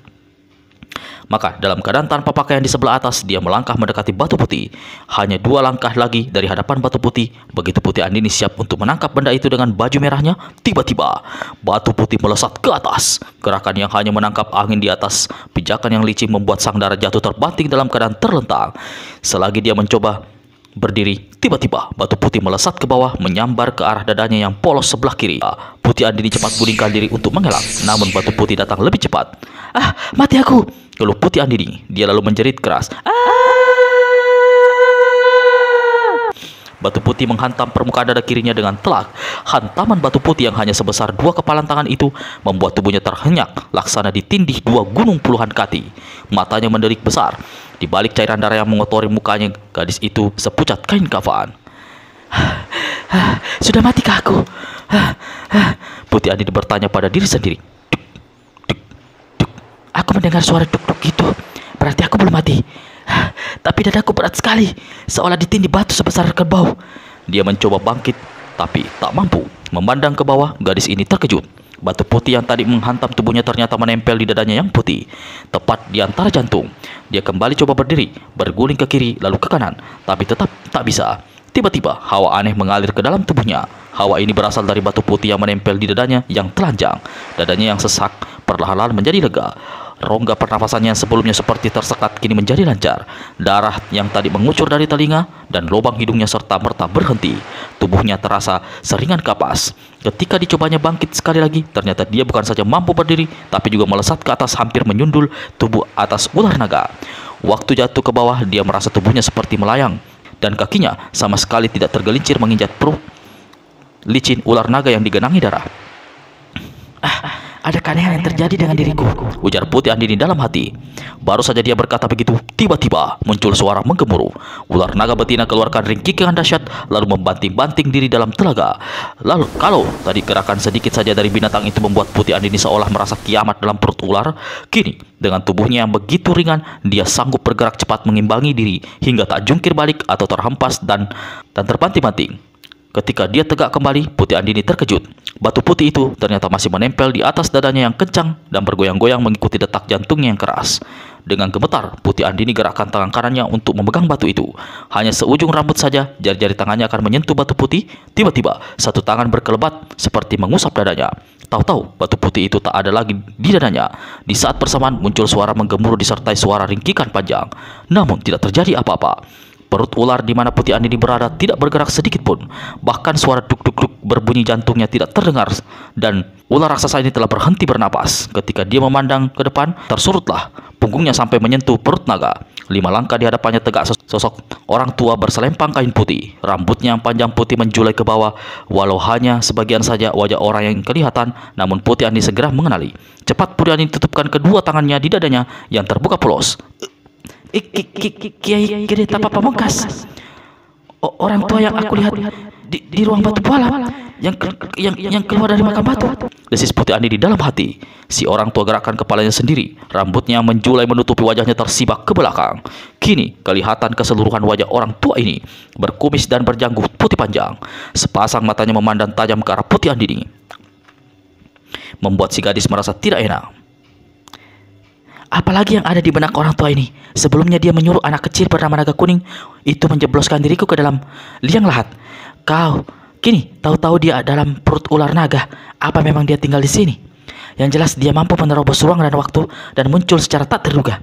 Maka dalam keadaan tanpa pakaian di sebelah atas, dia melangkah mendekati batu putih. Hanya 2 langkah lagi dari hadapan batu putih. Begitu Putih Andini siap untuk menangkap benda itu dengan baju merahnya, tiba-tiba batu putih melesat ke atas. Gerakan yang hanya menangkap angin di atas pijakan yang licin membuat sang darah jatuh terbanting dalam keadaan terlentang. Selagi dia mencoba berdiri, tiba-tiba batu putih melesat ke bawah, menyambar ke arah dadanya yang polos sebelah kiri. Putih Andini cepat gulingkan diri untuk mengelak, namun batu putih datang lebih cepat. Mati aku! Keluh Putih Andini. Dia lalu menjerit keras. batu putih menghantam permukaan dada kirinya dengan telak. Hantaman batu putih yang hanya sebesar 2 kepalan tangan itu membuat tubuhnya terhenyak laksana ditindih 2 gunung puluhan kati. Matanya mendelik besar. Di balik cairan darah yang mengotori mukanya, gadis itu sepucat kain kafan. Sudah matikah aku? Putih Andini bertanya pada diri sendiri. Aku mendengar suara duk-duk gitu. Berarti aku belum mati. Tapi dadaku berat sekali, seolah ditindih batu sebesar kerbau. Dia mencoba bangkit, tapi tak mampu. Memandang ke bawah, gadis ini terkejut. Batu putih yang tadi menghantam tubuhnya ternyata menempel di dadanya yang putih, tepat di antara jantung. Dia kembali coba berdiri, berguling ke kiri lalu ke kanan, tapi tetap tak bisa. Tiba-tiba, hawa aneh mengalir ke dalam tubuhnya. Hawa ini berasal dari batu putih yang menempel di dadanya yang telanjang. Dadanya yang sesak perlahan-lahan menjadi lega. Rongga pernafasannya yang sebelumnya seperti tersekat kini menjadi lancar. Darah yang tadi mengucur dari telinga dan lubang hidungnya serta-merta berhenti. Tubuhnya terasa seringan kapas. Ketika dicobanya bangkit sekali lagi, ternyata dia bukan saja mampu berdiri, tapi juga melesat ke atas hampir menyundul tubuh atas ular naga. Waktu jatuh ke bawah, dia merasa tubuhnya seperti melayang, dan kakinya sama sekali tidak tergelincir menginjak perut licin ular naga yang digenangi darah. Ada keanehan yang terjadi dengan diriku, ujar Putih Andini dalam hati. Baru saja dia berkata begitu, tiba-tiba muncul suara menggemuruh. Ular naga betina keluarkan ringkikan dahsyat, lalu membanting-banting diri dalam telaga. Lalu kalau tadi gerakan sedikit saja dari binatang itu membuat Putih Andini seolah merasa kiamat dalam perut ular, kini dengan tubuhnya yang begitu ringan, dia sanggup bergerak cepat mengimbangi diri hingga tak jungkir balik atau terhempas dan terbanting-banting. Ketika dia tegak kembali, Putih Andini terkejut. Batu putih itu ternyata masih menempel di atas dadanya yang kencang dan bergoyang-goyang mengikuti detak jantungnya yang keras. Dengan gemetar, Putih Andini gerakkan tangan kanannya untuk memegang batu itu. Hanya seujung rambut saja, jari-jari tangannya akan menyentuh batu putih. Tiba-tiba, satu tangan berkelebat seperti mengusap dadanya. Tahu-tahu, batu putih itu tak ada lagi di dadanya. Di saat bersamaan, muncul suara menggemuruh disertai suara ringkikan panjang. Namun, tidak terjadi apa-apa. Perut ular di mana Putih Andini berada tidak bergerak sedikit pun. Bahkan suara duk-duk-duk berbunyi jantungnya tidak terdengar. Dan ular raksasa ini telah berhenti bernapas. Ketika dia memandang ke depan, tersurutlah punggungnya sampai menyentuh perut naga. 5 langkah di hadapannya tegak sosok orang tua berselempang kain putih. Rambutnya yang panjang putih menjulai ke bawah. Walau hanya sebagian saja wajah orang yang kelihatan, namun Putih Andini segera mengenali. Cepat Putih Andini tutupkan kedua tangannya di dadanya yang terbuka polos. Kiai Gede Tapa Pamungkas, orang tua yang aku lihat di ruang batu pala yang keluar dari makam batu, desis Putih Andini di dalam hati. Si orang tua gerakkan kepalanya sendiri, rambutnya menjulai menutupi wajahnya tersibak ke belakang. Kini kelihatan keseluruhan wajah orang tua ini, berkumis dan berjanggut putih panjang. Sepasang matanya memandang tajam ke arah Putih Andini, membuat si gadis merasa tidak enak. Apalagi yang ada di benak orang tua ini. Sebelumnya dia menyuruh anak kecil bernama Naga Kuning itu menjebloskan diriku ke dalam liang lahat. Kau, kini tahu-tahu dia dalam perut ular naga. Apa memang dia tinggal di sini? Yang jelas dia mampu menerobos ruang dan waktu dan muncul secara tak terduga.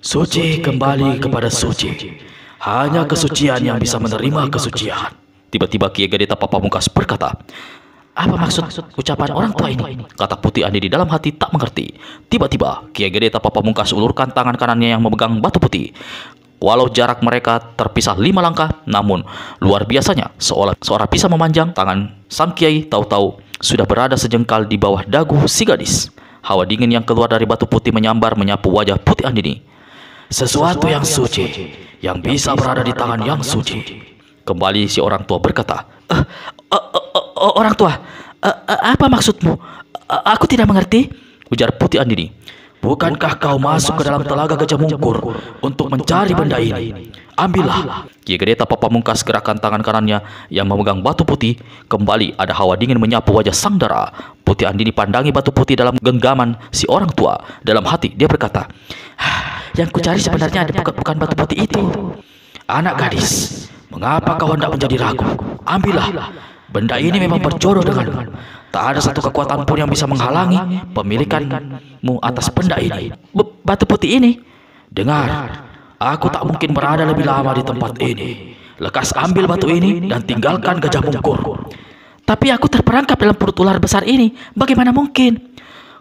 Suci kembali kepada suci. Hanya kesucian yang bisa menerima kesucian. Tiba-tiba Kiai Gede Tapa Pamungkas berkata. Apa maksud ucapan orang tua ini? Kata Putih Andini dalam hati tak mengerti. Tiba-tiba Kiai Gede Tapa Pamungkas ulurkan tangan kanannya yang memegang batu putih. Walau jarak mereka terpisah 5 langkah, namun luar biasanya seolah bisa memanjang tangan sang Kiai tahu-tahu sudah berada sejengkal di bawah dagu si gadis. Hawa dingin yang keluar dari batu putih menyambar menyapu wajah Putih Andini. Sesuatu yang suci, yang bisa berada di tangan yang suci. Kembali si orang tua berkata, orang tua, apa maksudmu? Aku tidak mengerti, ujar Putih Andini. Bukankah kau masuk ke dalam telaga Gajah Mungkur untuk mencari benda ini? Ambillah. Kiai Gede Tapa Pamungkas gerakan tangan kanannya yang memegang batu putih. Kembali ada hawa dingin menyapu wajah sang dara. Putih Andini pandangi batu putih dalam genggaman si orang tua. Dalam hati dia berkata, yang kucari sebenarnya bukan batu putih itu. Anak gadis, mengapa kau hendak menjadi ragu? Ambillah. Benda ini memang berjodoh denganmu. Tak ada satu kekuatan pun yang bisa menghalangi pemilikanmu atas benda ini. Batu putih ini? Dengar, aku tak mungkin berada lebih lama di tempat ini. Lekas ambil batu ini dan tinggalkan Gajah Mungkur. Tapi aku terperangkap dalam perut ular besar ini. Bagaimana mungkin?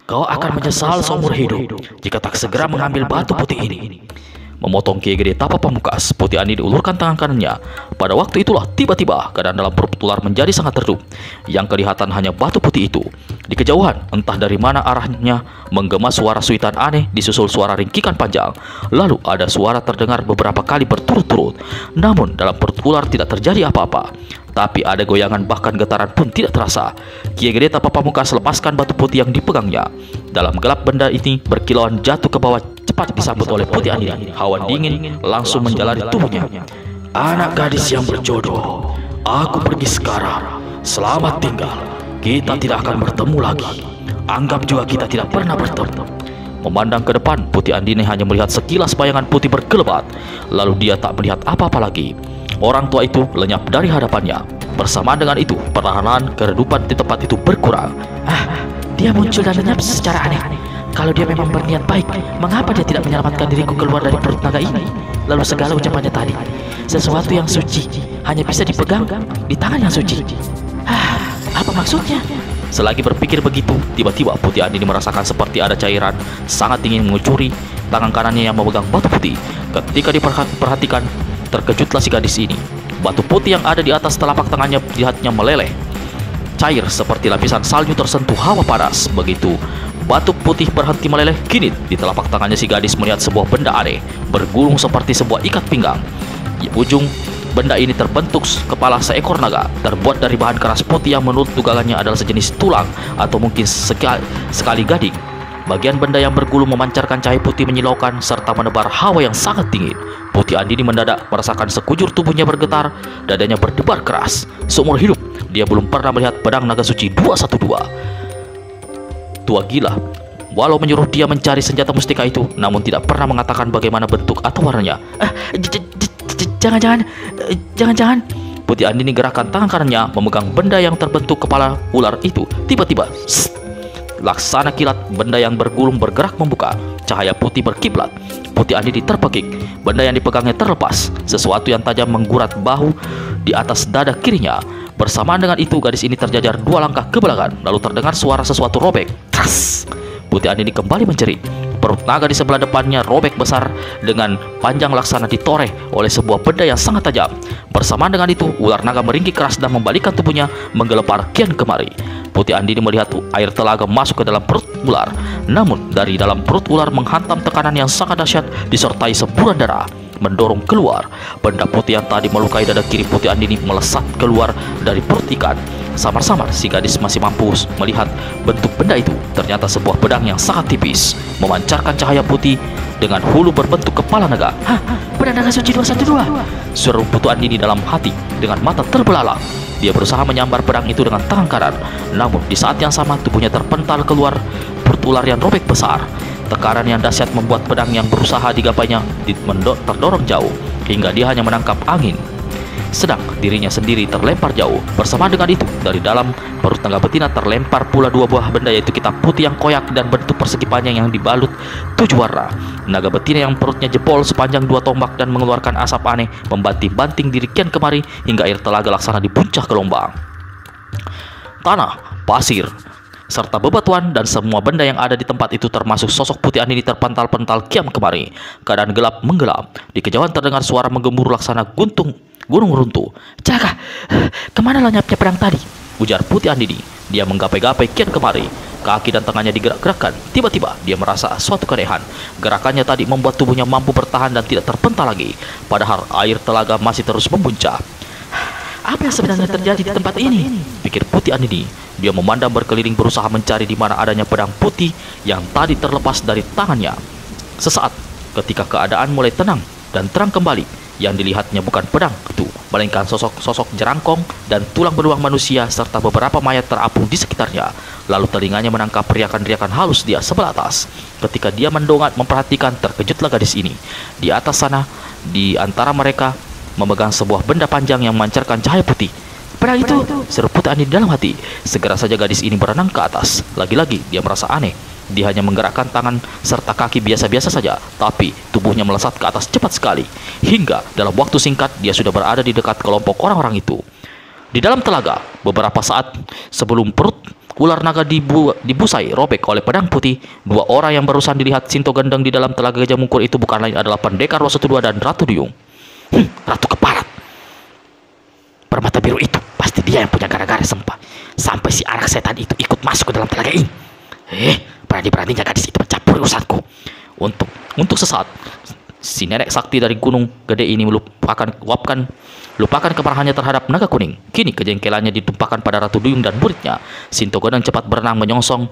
Kau akan menyesal seumur hidup jika tak segera mengambil batu putih ini. memotong Kiai Gede Tapa Pamungkas. Putih Andi diulurkan tangan kanannya. Pada waktu itulah tiba-tiba keadaan dalam perut ular menjadi sangat redup. Yang kelihatan hanya batu putih itu. Di kejauhan, entah dari mana arahnya, menggema suara suitan aneh disusul suara ringkikan panjang. Lalu ada suara terdengar beberapa kali berturut-turut. Namun dalam perut ular tidak terjadi apa-apa. Tapi ada goyangan bahkan getaran pun tidak terasa. Kiai Gede Tapa Pamungkas lepaskan batu putih yang dipegangnya. Dalam gelap benda ini berkilauan jatuh ke bawah, cepat disambut oleh Putih Andi. Hawa dingin langsung menjalari tubuhnya. Anak gadis yang berjodoh, aku pergi sekarang. Selamat tinggal. Kita tidak akan bertemu lagi. Anggap juga kita tidak pernah bertemu. Memandang ke depan, Putih Andini hanya melihat sekilas bayangan putih berkelebat. Lalu dia tak melihat apa-apa lagi. Orang tua itu lenyap dari hadapannya. Bersamaan dengan itu, perlahan keredupan di tempat itu berkurang. Dia muncul dan lenyap secara aneh. Kalau dia memang berniat baik, mengapa dia tidak menyelamatkan diriku keluar dari perut naga ini? Lalu segala ucapannya tadi, sesuatu yang suci hanya bisa dipegang di tangan yang suci. Apa maksudnya? Selagi berpikir begitu, tiba-tiba Putih Andini merasakan seperti ada cairan sangat dingin mengucuri tangan kanannya yang memegang batu putih. Ketika diperhatikan, terkejutlah si gadis ini. Batu putih yang ada di atas telapak tangannya dilihatnya meleleh. Cair seperti lapisan salju tersentuh hawa panas. Begitu batu putih berhenti meleleh, kini di telapak tangannya si gadis melihat sebuah benda aneh bergulung seperti sebuah ikat pinggang. Di ujung benda ini terbentuk kepala seekor naga, terbuat dari bahan keras putih yang menurut dugaannya adalah sejenis tulang atau mungkin sekali gading. Bagian benda yang bergulung memancarkan cahaya putih menyilaukan serta menebar hawa yang sangat dingin. Putih Andini mendadak merasakan sekujur tubuhnya bergetar, dadanya berdebar keras. Seumur hidup dia belum pernah melihat pedang naga suci 212. Tua gila, walau menyuruh dia mencari senjata mustika itu, namun tidak pernah mengatakan bagaimana bentuk atau warnanya. Jangan. Putih Andini gerakan tangan kanannya memegang benda yang terbentuk kepala ular itu. Tiba-tiba, laksana kilat, benda yang bergulung bergerak membuka. Cahaya putih berkiblat. Putih Andini terpekik. Benda yang dipegangnya terlepas. Sesuatu yang tajam menggurat bahu di atas dada kirinya. Bersamaan dengan itu, gadis ini terjajar 2 langkah ke belakang. Lalu terdengar suara sesuatu robek. Tras! Putih Andini kembali menjerit. Perut naga di sebelah depannya robek besar dengan panjang laksana ditoreh oleh sebuah benda yang sangat tajam. Bersamaan dengan itu, ular naga meringkik keras dan membalikkan tubuhnya menggelepar kian kemari. Putih Andini melihat air telaga masuk ke dalam perut ular. Namun dari dalam perut ular menghantam tekanan yang sangat dahsyat disertai semburan darah mendorong keluar. Benda putih yang tadi melukai dada kiri Putih Andini melesat keluar dari perut ikan. Samar-samar si gadis masih mampu melihat bentuk benda itu. Ternyata sebuah pedang yang sangat tipis, memancarkan cahaya putih dengan hulu berbentuk kepala naga. Pedang naga suci 212, seru Putih Andini dalam hati dengan mata terbelalak. Dia berusaha menyambar pedang itu dengan tangan kanan. Namun di saat yang sama tubuhnya terpental keluar perut ular yang robek besar. Tekanan yang dahsyat membuat pedang yang berusaha digapainya terdorong jauh hingga dia hanya menangkap angin. Sedang dirinya sendiri terlempar jauh. Bersama dengan itu, dari dalam perut naga betina terlempar pula 2 buah benda, yaitu kitab putih yang koyak dan bentuk persegi panjang yang dibalut 7 warna. Naga betina yang perutnya jebol sepanjang 2 tombak dan mengeluarkan asap aneh membanting-banting diri kian kemari hingga air telaga laksana dibuncah ke lubang. Tanah, pasir, serta bebatuan dan semua benda yang ada di tempat itu termasuk sosok Putih Andini terpental-pental kiam kemari. Keadaan gelap menggelam. Di kejauhan terdengar suara menggemuruh laksana gunung runtuh. Caka, kemana lenyapnya pedang tadi? Ujar Putih Andini. Dia menggapai-gapai kian kemari. Kaki dan tangannya digerak-gerakkan. Tiba-tiba dia merasa suatu keanehan. Gerakannya tadi membuat tubuhnya mampu bertahan dan tidak terpental lagi. Padahal air telaga masih terus membuncah. Apa yang sebenarnya terjadi di tempat ini? Pikir Putih Andini. Dia memandang berkeliling berusaha mencari di mana adanya pedang putih yang tadi terlepas dari tangannya. Sesaat ketika keadaan mulai tenang dan terang kembali, yang dilihatnya bukan pedang itu, melainkan sosok jerangkong dan tulang belulang manusia serta beberapa mayat terapung di sekitarnya. Lalu telinganya menangkap riakan-riakan halus dia sebelah atas. Ketika dia mendongak memperhatikan, terkejutlah gadis ini. Di atas sana, di antara mereka, memegang sebuah benda panjang yang memancarkan cahaya putih. Pedang itu, seru Putih Andini dalam hati. Segera saja gadis ini berenang ke atas. Lagi-lagi dia merasa aneh. Dia hanya menggerakkan tangan serta kaki biasa-biasa saja, tapi tubuhnya melesat ke atas cepat sekali. Hingga dalam waktu singkat dia sudah berada di dekat kelompok orang-orang itu. Di dalam telaga, beberapa saat sebelum perut ular naga dibusai robek oleh pedang putih. Dua orang yang barusan dilihat Sinto Gendeng di dalam telaga Gajah Mungkur itu bukan lain adalah Pendekar Wasetudua dan Ratu Duyung. Ratu Keparat. Permata biru itu pasti dia yang punya gara-gara sampai si anak setan itu ikut masuk ke dalam telaga ini. Berani-beraninya gadis itu mencampuri urusanku. Untuk sesaat, si nenek sakti dari gunung gede ini lupakan kemarahannya terhadap naga kuning. Kini kejengkelannya ditumpahkan pada Ratu Duyung dan muridnya. Sinto Gendeng cepat berenang menyongsong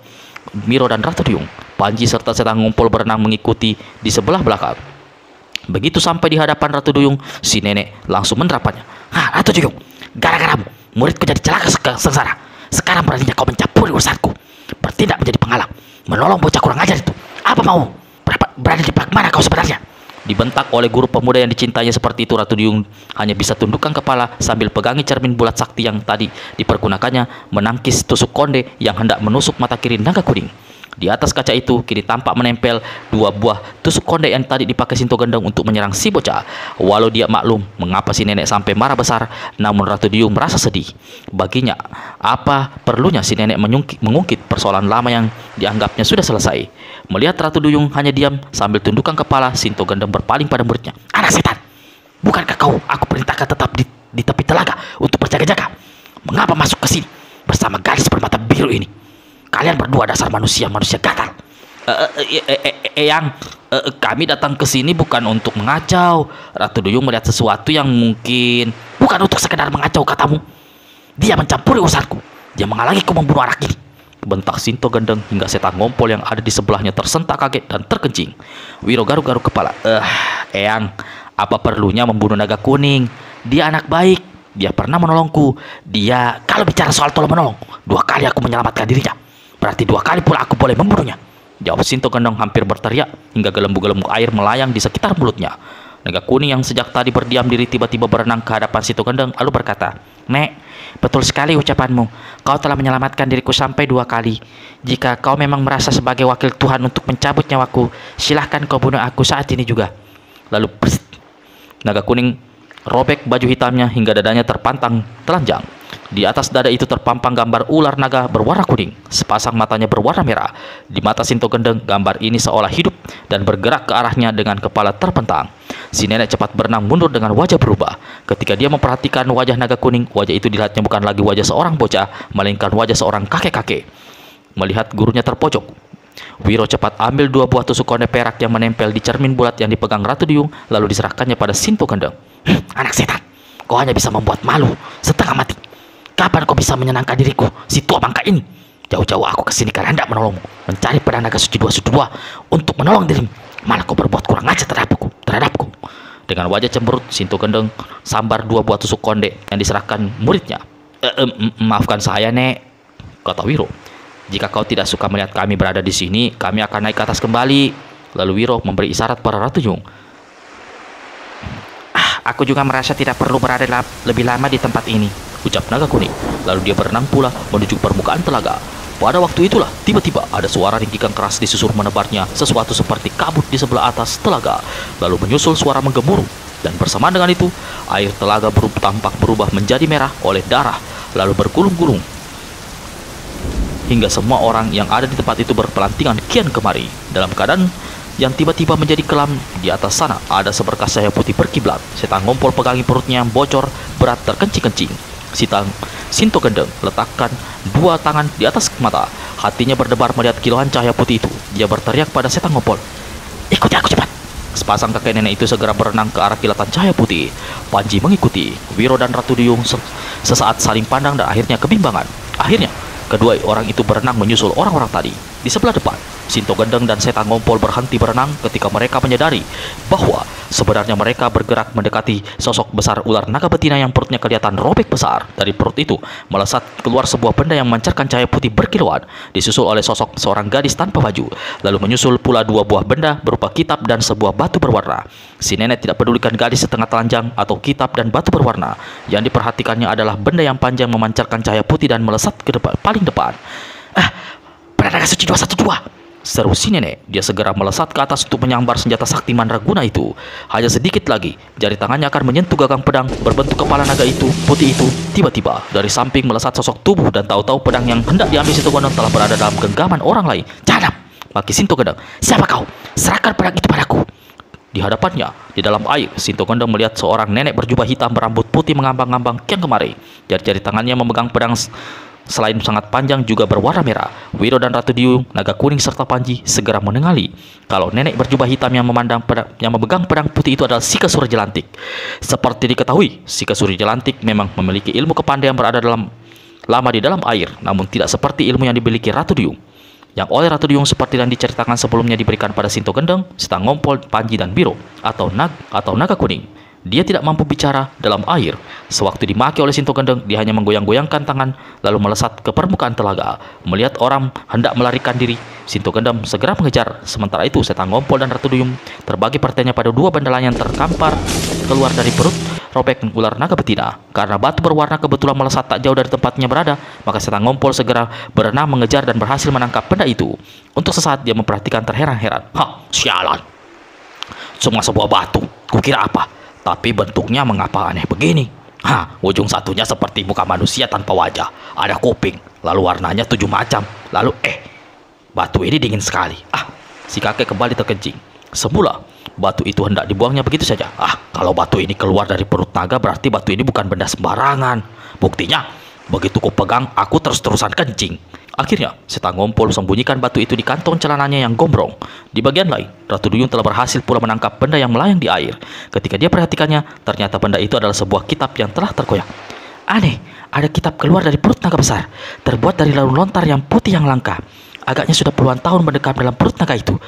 Miro dan Ratu Duyung. Panji serta Setan Ngompol berenang mengikuti di sebelah belakang. Begitu sampai di hadapan Ratu Duyung, si nenek langsung menerapkannya. Ratu Duyung, gara-garamu muridku jadi celaka sengsara. Sekarang beraninya kau mencampuri urusanku, bertindak menjadi penghalang, menolong bocah kurang ajar itu. Apa mau? Berani di mana kau sebenarnya? Dibentak oleh guru pemuda yang dicintainya seperti itu, Ratu Duyung hanya bisa tundukkan kepala sambil pegangi cermin bulat sakti yang tadi dipergunakannya menangkis tusuk konde yang hendak menusuk mata kiri naga kuning. Di atas kaca itu kini tampak menempel dua buah tusuk konde yang tadi dipakai Sinto Gendeng untuk menyerang si bocah. Walau dia maklum mengapa si nenek sampai marah besar, namun Ratu Duyung merasa sedih. Baginya, apa perlunya si nenek mengungkit persoalan lama yang dianggapnya sudah selesai. Melihat Ratu Duyung hanya diam sambil tundukkan kepala, Sinto Gendeng berpaling pada muridnya. Anak setan, bukankah aku perintahkan tetap di tepi telaga untuk berjaga-jaga? Mengapa masuk ke sini bersama gadis bermata biru ini? Kalian berdua dasar manusia gatal. Eyang, kami datang ke sini bukan untuk mengacau. Ratu Duyung melihat sesuatu yang mungkin bukan untuk sekedar mengacau katamu. Dia mencampuri urusanku. Dia menghalangiku membunuh anak ini. Bentak Sinto Gendeng hingga Setan Ngompol yang ada di sebelahnya tersentak kaget dan terkencing. Wiro garuk-garuk kepala. Eyang, apa perlunya membunuh naga kuning? Dia anak baik. Dia pernah menolongku. Dia, kalau bicara soal tolong menolong, 2 kali aku menyelamatkan dirinya. Berarti 2 kali pula aku boleh membunuhnya. Jawab Sinto Gendeng hampir berteriak hingga gelembung-gelembung air melayang di sekitar mulutnya. Naga kuning yang sejak tadi berdiam diri tiba-tiba berenang ke hadapan Sinto Gendeng lalu berkata, Nek, betul sekali ucapanmu. Kau telah menyelamatkan diriku sampai 2 kali. Jika kau memang merasa sebagai wakil Tuhan untuk mencabut nyawaku, silahkan kau bunuh aku saat ini juga. Lalu naga kuning robek baju hitamnya hingga dadanya terpantang telanjang. Di atas dada itu terpampang gambar ular naga berwarna kuning. Sepasang matanya berwarna merah. Di mata Sinto Gendeng, gambar ini seolah hidup dan bergerak ke arahnya dengan kepala terpentang. Si nenek cepat berenang mundur dengan wajah berubah. Ketika dia memperhatikan wajah naga kuning, wajah itu dilihatnya bukan lagi wajah seorang bocah, melainkan wajah seorang kakek-kakek. Melihat gurunya terpojok, Wiro cepat ambil 2 buah tusuk konde perak yang menempel di cermin bulat yang dipegang Ratu Duyung, lalu diserahkannya pada Sinto Gendeng. Anak setan, kau hanya bisa membuat malu setengah mati. Kapan kau bisa menyenangkan diriku, si tua bangka ini? Jauh-jauh aku kesini karena hendak menolongmu, mencari pedang naga suci 2 untuk menolong dirimu. Malah kau berbuat kurang ajar terhadapku. Dengan wajah cemberut, Sinto Gendeng sambar 2 buah tusuk konde yang diserahkan muridnya. Maafkan saya, Nek, kata Wiro. Jika kau tidak suka melihat kami berada di sini, kami akan naik ke atas kembali. Lalu Wiro memberi isyarat pada Ratu Duyung. Aku juga merasa tidak perlu berada lebih lama di tempat ini, ucap naga kuning. Lalu dia berenang pula menuju permukaan telaga. Pada waktu itulah tiba-tiba ada suara ringkikan keras disusur menebarnya sesuatu seperti kabut di sebelah atas telaga. Lalu menyusul suara menggemuruh. Dan bersamaan dengan itu, air telaga tampak berubah menjadi merah oleh darah, lalu bergulung-gulung hingga semua orang yang ada di tempat itu berpelantingan kian kemari. Dalam keadaan yang tiba-tiba menjadi kelam, di atas sana ada seberkas cahaya putih berkiblat. Setan Ngompol pegangi perutnya yang bocor berat terkencing-kencing. Sinto Gendeng letakkan 2 tangan di atas mata. Hatinya berdebar melihat kilauan cahaya putih itu. Dia berteriak pada Setan Ngompol, ikuti aku cepat. Sepasang kakek nenek itu segera berenang ke arah kilatan cahaya putih. Panji mengikuti. Wiro dan Ratu Duyung sesaat saling pandang dan akhirnya kebimbangan. Akhirnya kedua orang itu berenang menyusul orang-orang tadi. Di sebelah depan, Sinto Gendeng dan Setan Ngompol berhenti berenang ketika mereka menyadari bahwa sebenarnya mereka bergerak mendekati sosok besar ular naga betina yang perutnya kelihatan robek besar. Dari perut itu melesat keluar sebuah benda yang memancarkan cahaya putih berkilauan, disusul oleh sosok seorang gadis tanpa baju. Lalu menyusul pula 2 buah benda berupa kitab dan sebuah batu berwarna. Si nenek tidak pedulikan gadis setengah telanjang atau kitab dan batu berwarna. Yang diperhatikannya adalah benda yang panjang memancarkan cahaya putih dan melesat ke depan, paling depan. Pedang naga suci 212. seru si nenek. Dia segera melesat ke atas untuk menyambar senjata sakti mandraguna itu. Hanya sedikit lagi, jari tangannya akan menyentuh gagang pedang berbentuk kepala naga itu, putih itu. Tiba-tiba, dari samping melesat sosok tubuh dan tahu-tahu pedang yang hendak diambil Sinto Gendeng telah berada dalam genggaman orang lain. "Jangan!" maki Sinto Gendeng. "Siapa kau? Serahkan pedang itu padaku!" Di hadapannya, di dalam air, Sinto Gendeng melihat seorang nenek berjubah hitam berambut putih mengambang-ngambang kian kemari. Jari-jari tangannya memegang pedang selain sangat panjang juga berwarna merah. Wiro dan Ratu Duyung, naga kuning serta Panji segera menengali kalau nenek berjubah hitam yang memegang pedang putih itu adalah Sika Surya Jelantik. Seperti diketahui, Sika Surya Jelantik memang memiliki ilmu kepandaian berada lama di dalam air, namun tidak seperti ilmu yang dimiliki Ratu Duyung. Yang oleh Ratu Duyung seperti yang diceritakan sebelumnya diberikan pada Sinto Gendeng, Setang Ngompol, Panji dan Biro atau naga kuning. Dia tidak mampu bicara dalam air. Sewaktu dimaki oleh Sinto Gendeng, dia hanya menggoyang-goyangkan tangan lalu melesat ke permukaan telaga. Melihat orang hendak melarikan diri, Sinto Gendeng segera mengejar. Sementara itu, Setang Ngompol dan Ratu Duyung terbagi partainya pada dua bandalan yang terkampar keluar dari perut robek ular naga betina. Karena batu berwarna kebetulan melesat tak jauh dari tempatnya berada, maka Setang Ngompol segera berenang mengejar dan berhasil menangkap benda itu. Untuk sesaat dia memperhatikan terheran-heran. "Hah, sialan. Cuma sebuah batu. Kukira apa? Tapi bentuknya mengapa aneh begini? Ujung satunya seperti muka manusia tanpa wajah. Ada kuping, lalu warnanya 7 macam. Lalu batu ini dingin sekali." Si kakek kembali terkencing. Semula batu itu hendak dibuangnya begitu saja. Kalau batu ini keluar dari perut naga, berarti batu ini bukan benda sembarangan. Buktinya, begitu ku pegang, aku terus-terusan kencing. Akhirnya, Setang Ngompol sembunyikan batu itu di kantong celananya yang gombrong. Di bagian lain, Ratu Duyung telah berhasil pula menangkap benda yang melayang di air. Ketika dia perhatikannya, ternyata benda itu adalah sebuah kitab yang telah terkoyak. Aneh, ada kitab keluar dari perut naga besar, terbuat dari lalu lontar yang putih yang langka. Agaknya sudah puluhan tahun mendekam dalam perut naga itu,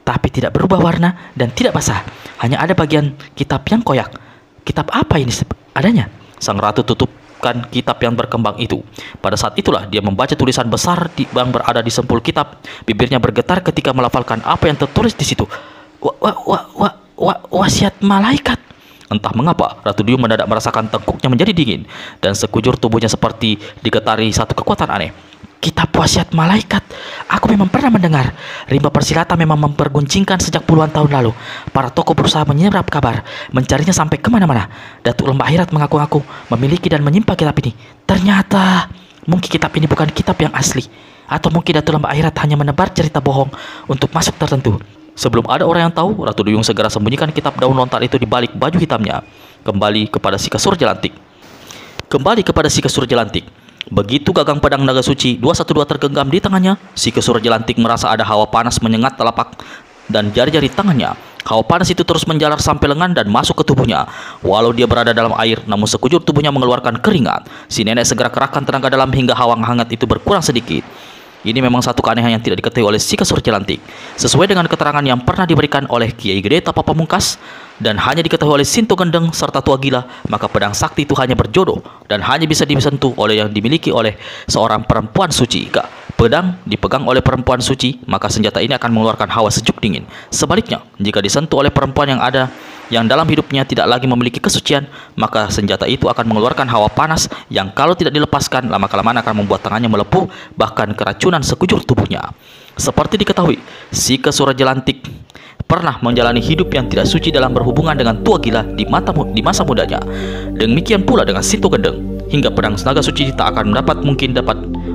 tapi tidak berubah warna dan tidak basah. Hanya ada bagian kitab yang koyak. Kitab apa ini adanya? Sang ratu tutupkan kitab yang berkembang itu. Pada saat itulah dia membaca tulisan besar yang berada di sempul kitab. Bibirnya bergetar ketika melafalkan apa yang tertulis di situ. Wasiat malaikat. Entah mengapa, Ratu Duyung mendadak merasakan tengkuknya menjadi dingin dan sekujur tubuhnya seperti digetari satu kekuatan aneh. Kitab wasiat malaikat. Aku memang pernah mendengar. Rimba Persilata memang memperguncingkan sejak puluhan tahun lalu. Para tokoh berusaha menyerap kabar, mencarinya sampai kemana-mana. Datuk Lembah Akhirat mengaku-ngaku memiliki dan menyimpan kitab ini. Ternyata mungkin kitab ini bukan kitab yang asli, atau mungkin Datuk Lembah Akhirat hanya menebar cerita bohong untuk masuk tertentu. Sebelum ada orang yang tahu, Ratu Duyung segera sembunyikan kitab daun lontar itu di balik baju hitamnya. Kembali kepada Sika Surya Jelantik. Begitu gagang pedang naga suci 212 tergenggam di tangannya, Sika Surya Jelantik merasa ada hawa panas menyengat telapak dan jari-jari tangannya. Hawa panas itu terus menjalar sampai lengan dan masuk ke tubuhnya. Walau dia berada dalam air, namun sekujur tubuhnya mengeluarkan keringat. Si nenek segera kerahkan tenaga dalam hingga hawa hangat itu berkurang sedikit. Ini memang satu keanehan yang tidak diketahui oleh Sika Surya Jelantik. Sesuai dengan keterangan yang pernah diberikan oleh Kiai Gede Tapa Pamungkas dan hanya diketahui oleh Sinto Gendeng serta Tua Gila, maka pedang sakti itu hanya berjodoh dan hanya bisa disentuh oleh yang dimiliki oleh seorang perempuan suci. Jika pedang dipegang oleh perempuan suci, maka senjata ini akan mengeluarkan hawa sejuk dingin. Sebaliknya, jika disentuh oleh perempuan yang dalam hidupnya tidak lagi memiliki kesucian, maka senjata itu akan mengeluarkan hawa panas yang kalau tidak dilepaskan lama-kelamaan akan membuat tangannya melepuh, bahkan keracunan sekujur tubuhnya. Seperti diketahui, Sika Surya Jelantik pernah menjalani hidup yang tidak suci dalam berhubungan dengan Tua Gila di masa mudanya. Demikian pula dengan Sinto Gendeng. Hingga pedang naga suci tak akan dapat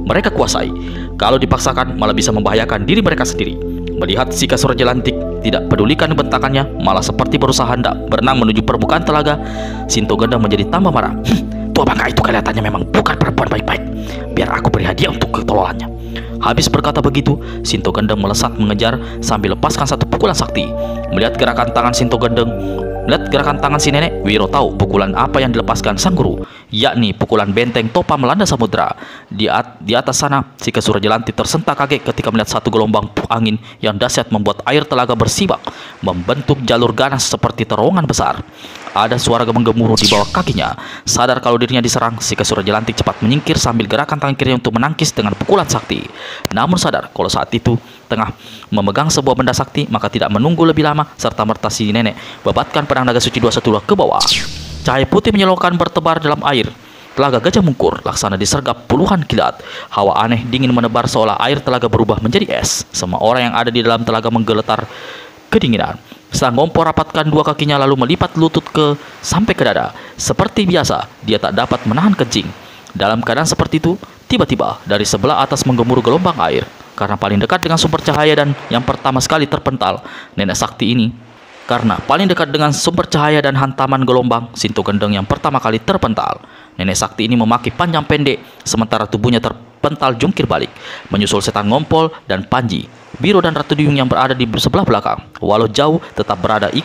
mereka kuasai. Kalau dipaksakan malah bisa membahayakan diri mereka sendiri. Melihat Sika Surya Jelantik tidak pedulikan bentakannya, malah seperti berusaha hendak berenang menuju permukaan telaga, Sinto Gendeng menjadi tambah marah. Tua bangka itu kelihatannya memang bukan perempuan baik-baik. Biar aku beri hadiah untuk ketololannya. Habis berkata begitu, Sinto Gendeng melesat mengejar sambil lepaskan satu pukulan sakti. Melihat gerakan tangan si nenek, Wiro tahu pukulan apa yang dilepaskan sang guru, yakni pukulan benteng Topa melanda samudera. Di atas sana, Sika Surya Jelantik tersentak kaget ketika melihat satu gelombang angin yang dahsyat membuat air telaga bersibak, membentuk jalur ganas seperti terowongan besar. Ada suara menggemuruh di bawah kakinya. Sadar kalau dirinya diserang, Sika Surya Jelantik cepat menyingkir sambil gerakan tangan kirinya untuk menangkis dengan pukulan sakti. Namun sadar kalau saat itu tengah memegang sebuah benda sakti, maka tidak menunggu lebih lama, serta merta si nenek babatkan pedang naga suci 212 ke bawah. Cahaya putih menyilaukan bertebar dalam air. Telaga Gajah Mungkur laksana disergap puluhan kilat. Hawa aneh dingin menebar seolah air telaga berubah menjadi es. Semua orang yang ada di dalam telaga menggeletar kedinginan. Sang Ngompol rapatkan dua kakinya lalu melipat lutut sampai ke dada. Seperti biasa, dia tak dapat menahan kencing. Dalam keadaan seperti itu, tiba-tiba dari sebelah atas menggemuruh gelombang air. Karena paling dekat dengan sumber cahaya dan yang pertama sekali terpental, nenek sakti ini. Karena paling dekat dengan sumber cahaya dan hantaman gelombang, Sinto Gendeng yang pertama kali terpental. Nenek sakti ini memaki panjang pendek, sementara tubuhnya terpental jungkir balik, menyusul setan Ngompol dan Panji. Biro dan Ratu Duyung yang berada di sebelah belakang, walau jauh tetap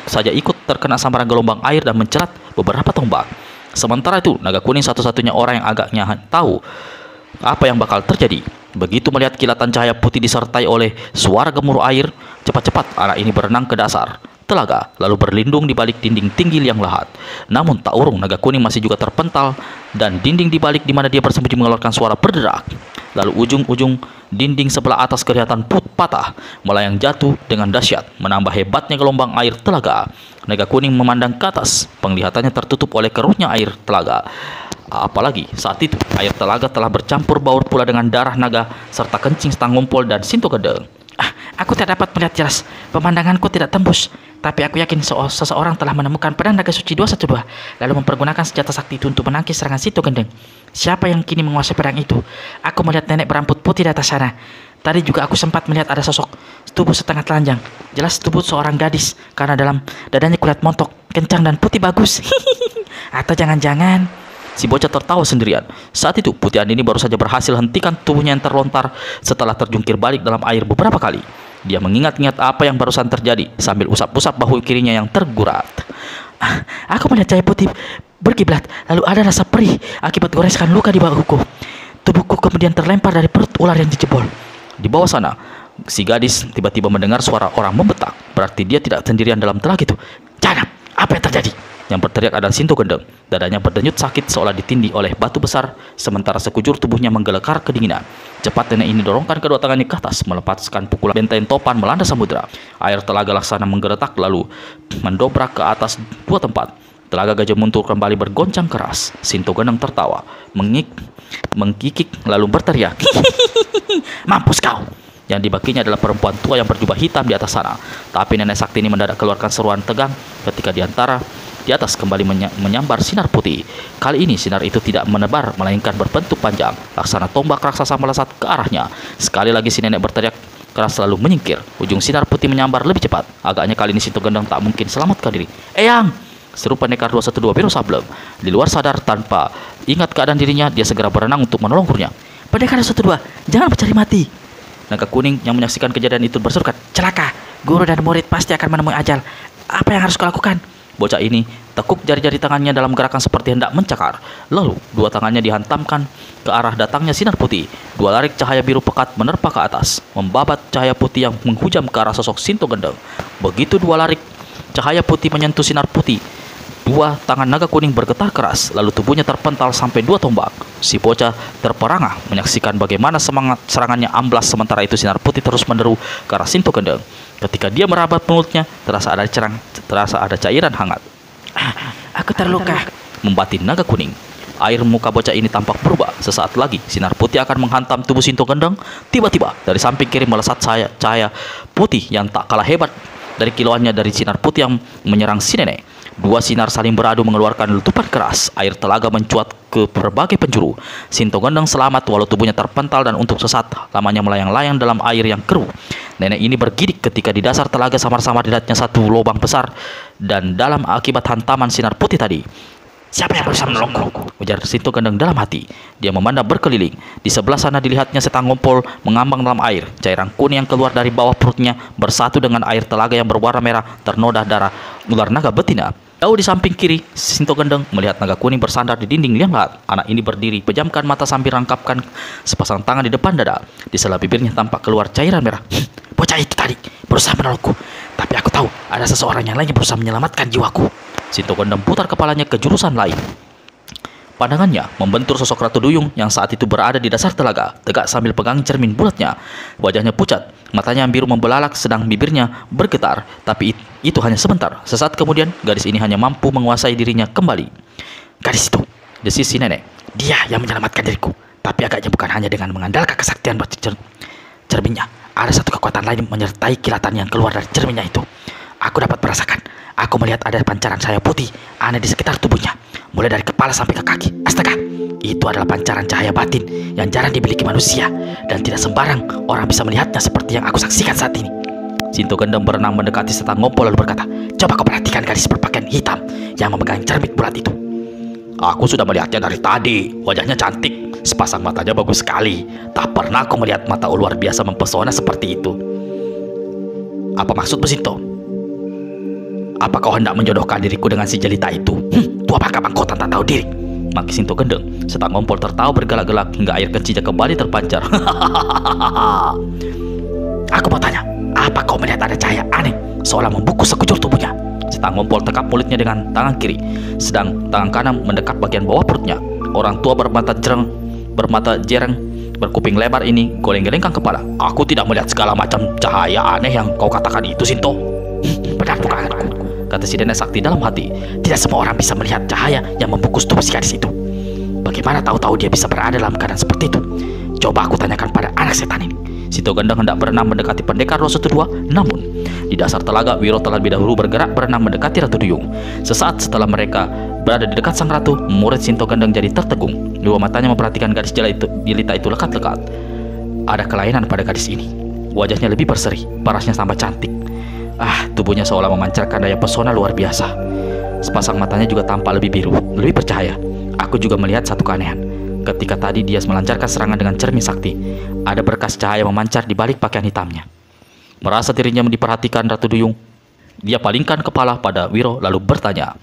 saja ikut terkena sambaran gelombang air dan mencerat beberapa tombak. Sementara itu, Naga Kuning satu-satunya orang yang agaknya tahu apa yang bakal terjadi. Begitu melihat kilatan cahaya putih disertai oleh suara gemuruh air, cepat-cepat anak ini berenang ke dasar telaga, lalu berlindung di balik dinding tinggi liang lahat. Namun tak urung, Naga Kuning masih juga terpental dan dinding di balik di mana dia bersembunyi mengeluarkan suara berderak. Lalu ujung-ujung dinding sebelah atas kelihatan patah, melayang jatuh dengan dahsyat, menambah hebatnya gelombang air telaga. Naga Kuning memandang ke atas, penglihatannya tertutup oleh keruhnya air telaga. Apalagi saat itu air telaga telah bercampur baur pula dengan darah naga serta kencing Sang Ngompol dan Sinto Gendeng. Aku tidak dapat melihat jelas, pemandanganku tidak tembus. Tapi aku yakin seseorang telah menemukan pedang naga suci 212, lalu mempergunakan senjata sakti itu untuk menangkis serangan Sinto Gendeng. Siapa yang kini menguasai pedang itu? Aku melihat nenek berambut putih di atas sana. Tadi juga aku sempat melihat ada sosok tubuh setengah telanjang. Jelas tubuh seorang gadis, karena dalam dadanya kulihat montok, kencang dan putih bagus. Atau jangan-jangan... Si bocah tertawa sendirian. Saat itu Putihan ini baru saja berhasil hentikan tubuhnya yang terlontar setelah terjungkir balik dalam air beberapa kali. Dia mengingat-ingat apa yang barusan terjadi sambil usap-usap bahu kirinya yang tergurat. Aku melihat cahaya putih berkiblat, lalu ada rasa perih akibat goreskan luka di bahuku. Tubuhku kemudian terlempar dari perut ular yang dijebol. Di bawah sana, si gadis tiba-tiba mendengar suara orang membetak. Berarti dia tidak sendirian dalam telaga itu. Jangan, apa yang terjadi? Yang berteriak adalah Sinto Gendeng. Dadanya berdenyut sakit seolah ditindih oleh batu besar, sementara sekujur tubuhnya menggelekar kedinginan. Cepat nenek ini dorongkan kedua tangannya ke atas, melepaskan pukulan benteng topan melanda samudera. Air telaga laksana menggeletak lalu mendobrak ke atas dua tempat. Telaga Gajah Mungkur kembali bergoncang keras. Sinto Gendeng tertawa, mengkikik lalu berteriak. Mampus kau! Yang dibakinya adalah perempuan tua yang berjubah hitam di atas sana. Tapi nenek sakti ini mendadak keluarkan seruan tegang ketika di atas kembali menyambar sinar putih. Kali ini sinar itu tidak menebar, melainkan berbentuk panjang, laksana tombak raksasa melesat ke arahnya. Sekali lagi si nenek berteriak keras lalu menyingkir. Ujung sinar putih menyambar lebih cepat. Agaknya kali ini Sinto Gendeng tak mungkin selamatkan diri. "Eyang!" seru pendekar 212 Biro Sableng. Di luar sadar tanpa ingat keadaan dirinya, dia segera berenang untuk menolong gurunya. "Pendekar 212, jangan mencari mati!" Naga Kuning yang menyaksikan kejadian itu berserukan. "Celaka, guru dan murid pasti akan menemui ajal. Apa yang harus kau lakukan?" Bocah ini tekuk jari-jari tangannya dalam gerakan seperti hendak mencakar. Lalu dua tangannya dihantamkan ke arah datangnya sinar putih. Dua larik cahaya biru pekat menerpa ke atas, membabat cahaya putih yang menghujam ke arah sosok Sinto Gendeng. Begitu dua larik cahaya putih menyentuh sinar putih, dua tangan Naga Kuning bergetar keras, lalu tubuhnya terpental sampai dua tombak. Si bocah terperangah menyaksikan bagaimana semangat serangannya amblas, sementara itu sinar putih terus menderu ke arah Sinto Gendeng. Ketika dia merabat mulutnya, terasa ada cairan hangat. Aku terluka, membatin Naga Kuning. Air muka bocah ini tampak berubah. Sesaat lagi sinar putih akan menghantam tubuh Sinto Gendeng. Tiba-tiba dari samping kiri melesat cahaya putih yang tak kalah hebat dari kilauannya dari sinar putih yang menyerang si nenek. Dua sinar saling beradu mengeluarkan letupan keras. Air telaga mencuat ke berbagai penjuru. Sinto Gendeng selamat walau tubuhnya terpental dan untuk sesaat lamanya melayang-layang dalam air yang keruh. Nenek ini bergidik ketika di dasar telaga samar-samar dilihatnya satu lubang besar dan dalam akibat hantaman sinar putih tadi. "Siapa yang berusaha menolongku?" ujar Sinto Gendeng dalam hati. Dia memandang berkeliling. Di sebelah sana dilihatnya setan Ngompol mengambang dalam air. Cairan kuning yang keluar dari bawah perutnya bersatu dengan air telaga yang berwarna merah ternoda darah ular naga betina. Jauh di samping kiri, Sinto Gendeng melihat Naga Kuning bersandar di dinding liang lahat. Anak ini berdiri, pejamkan mata sambil rangkapkan sepasang tangan di depan dada. Di sela bibirnya tampak keluar cairan merah. "Bocah itu tadi berusaha menolongku, tapi aku tahu ada seseorang yang lain yang berusaha menyelamatkan jiwaku." Sinto Gendeng putar kepalanya ke jurusan lain. Pandangannya membentur sosok Ratu Duyung yang saat itu berada di dasar telaga, tegak sambil pegang cermin bulatnya. Wajahnya pucat, matanya yang biru membelalak, sedang bibirnya bergetar. Tapi itu hanya sebentar. Sesaat kemudian, gadis ini hanya mampu menguasai dirinya kembali. "Gadis itu," desis si nenek. Dia yang menyelamatkan diriku. Tapi agaknya bukan hanya dengan mengandalkan kesaktian cerminnya. Ada satu kekuatan lain menyertai kilatan yang keluar dari cerminnya itu. Aku dapat merasakan. Aku melihat ada pancaran cahaya putih aneh di sekitar tubuhnya, mulai dari kepala sampai ke kaki. Astaga, itu adalah pancaran cahaya batin yang jarang dimiliki manusia, dan tidak sembarang orang bisa melihatnya seperti yang aku saksikan saat ini. Sinto Gendeng berenang mendekati Setang Ngompol lalu berkata, Coba kau perhatikan gadis berpakaian hitam yang memegang cermin bulat itu. aku sudah melihatnya dari tadi. Wajahnya cantik, sepasang matanya bagus sekali. Tak pernah aku melihat mata luar biasa mempesona seperti itu. Apa maksudmu, Sinto? Apa kau hendak menjodohkan diriku dengan si jelita itu? Tua bangka bangkotan tak tahu diri, maki Sinto Gendeng. Setang Ngompol tertawa bergelak-gelak hingga air kencingnya kembali terpancar. Aku mau tanya, apa kau melihat ada cahaya aneh seolah membungkus sekujur tubuhnya? Setang Ngompol tekap mulutnya dengan tangan kiri, sedang tangan kanan mendekap bagian bawah perutnya. Orang tua bermata jereng, berkuping lebar ini goleng-gelengkan kepala. Aku tidak melihat segala macam cahaya aneh yang kau katakan itu, Sinto. Benar dugaanku, kata si nenek sakti dalam hati. Tidak semua orang bisa melihat cahaya yang membungkus tubuh si gadis itu. Bagaimana tahu-tahu dia bisa berada dalam keadaan seperti itu? Coba aku tanyakan pada anak setan ini. Sinto Gendeng hendak berenang mendekati pendekar Roh Setu II, namun di dasar telaga Wiro terlebih dahulu bergerak berenang mendekati Ratu Duyung. Sesaat setelah mereka berada di dekat sang ratu, murid Sinto Gendeng jadi tertegun. Dua matanya memperhatikan gadis jelita itu lekat-lekat. Ada kelainan pada gadis ini. Wajahnya lebih berseri, parasnya tambah cantik. Tubuhnya seolah memancarkan daya pesona luar biasa. Sepasang matanya juga tampak lebih biru, lebih bercahaya. Aku juga melihat satu keanehan. Ketika tadi dia melancarkan serangan dengan cermin sakti, ada berkas cahaya memancar di balik pakaian hitamnya. Merasa dirinya diperhatikan Ratu Duyung, dia palingkan kepala pada Wiro lalu bertanya,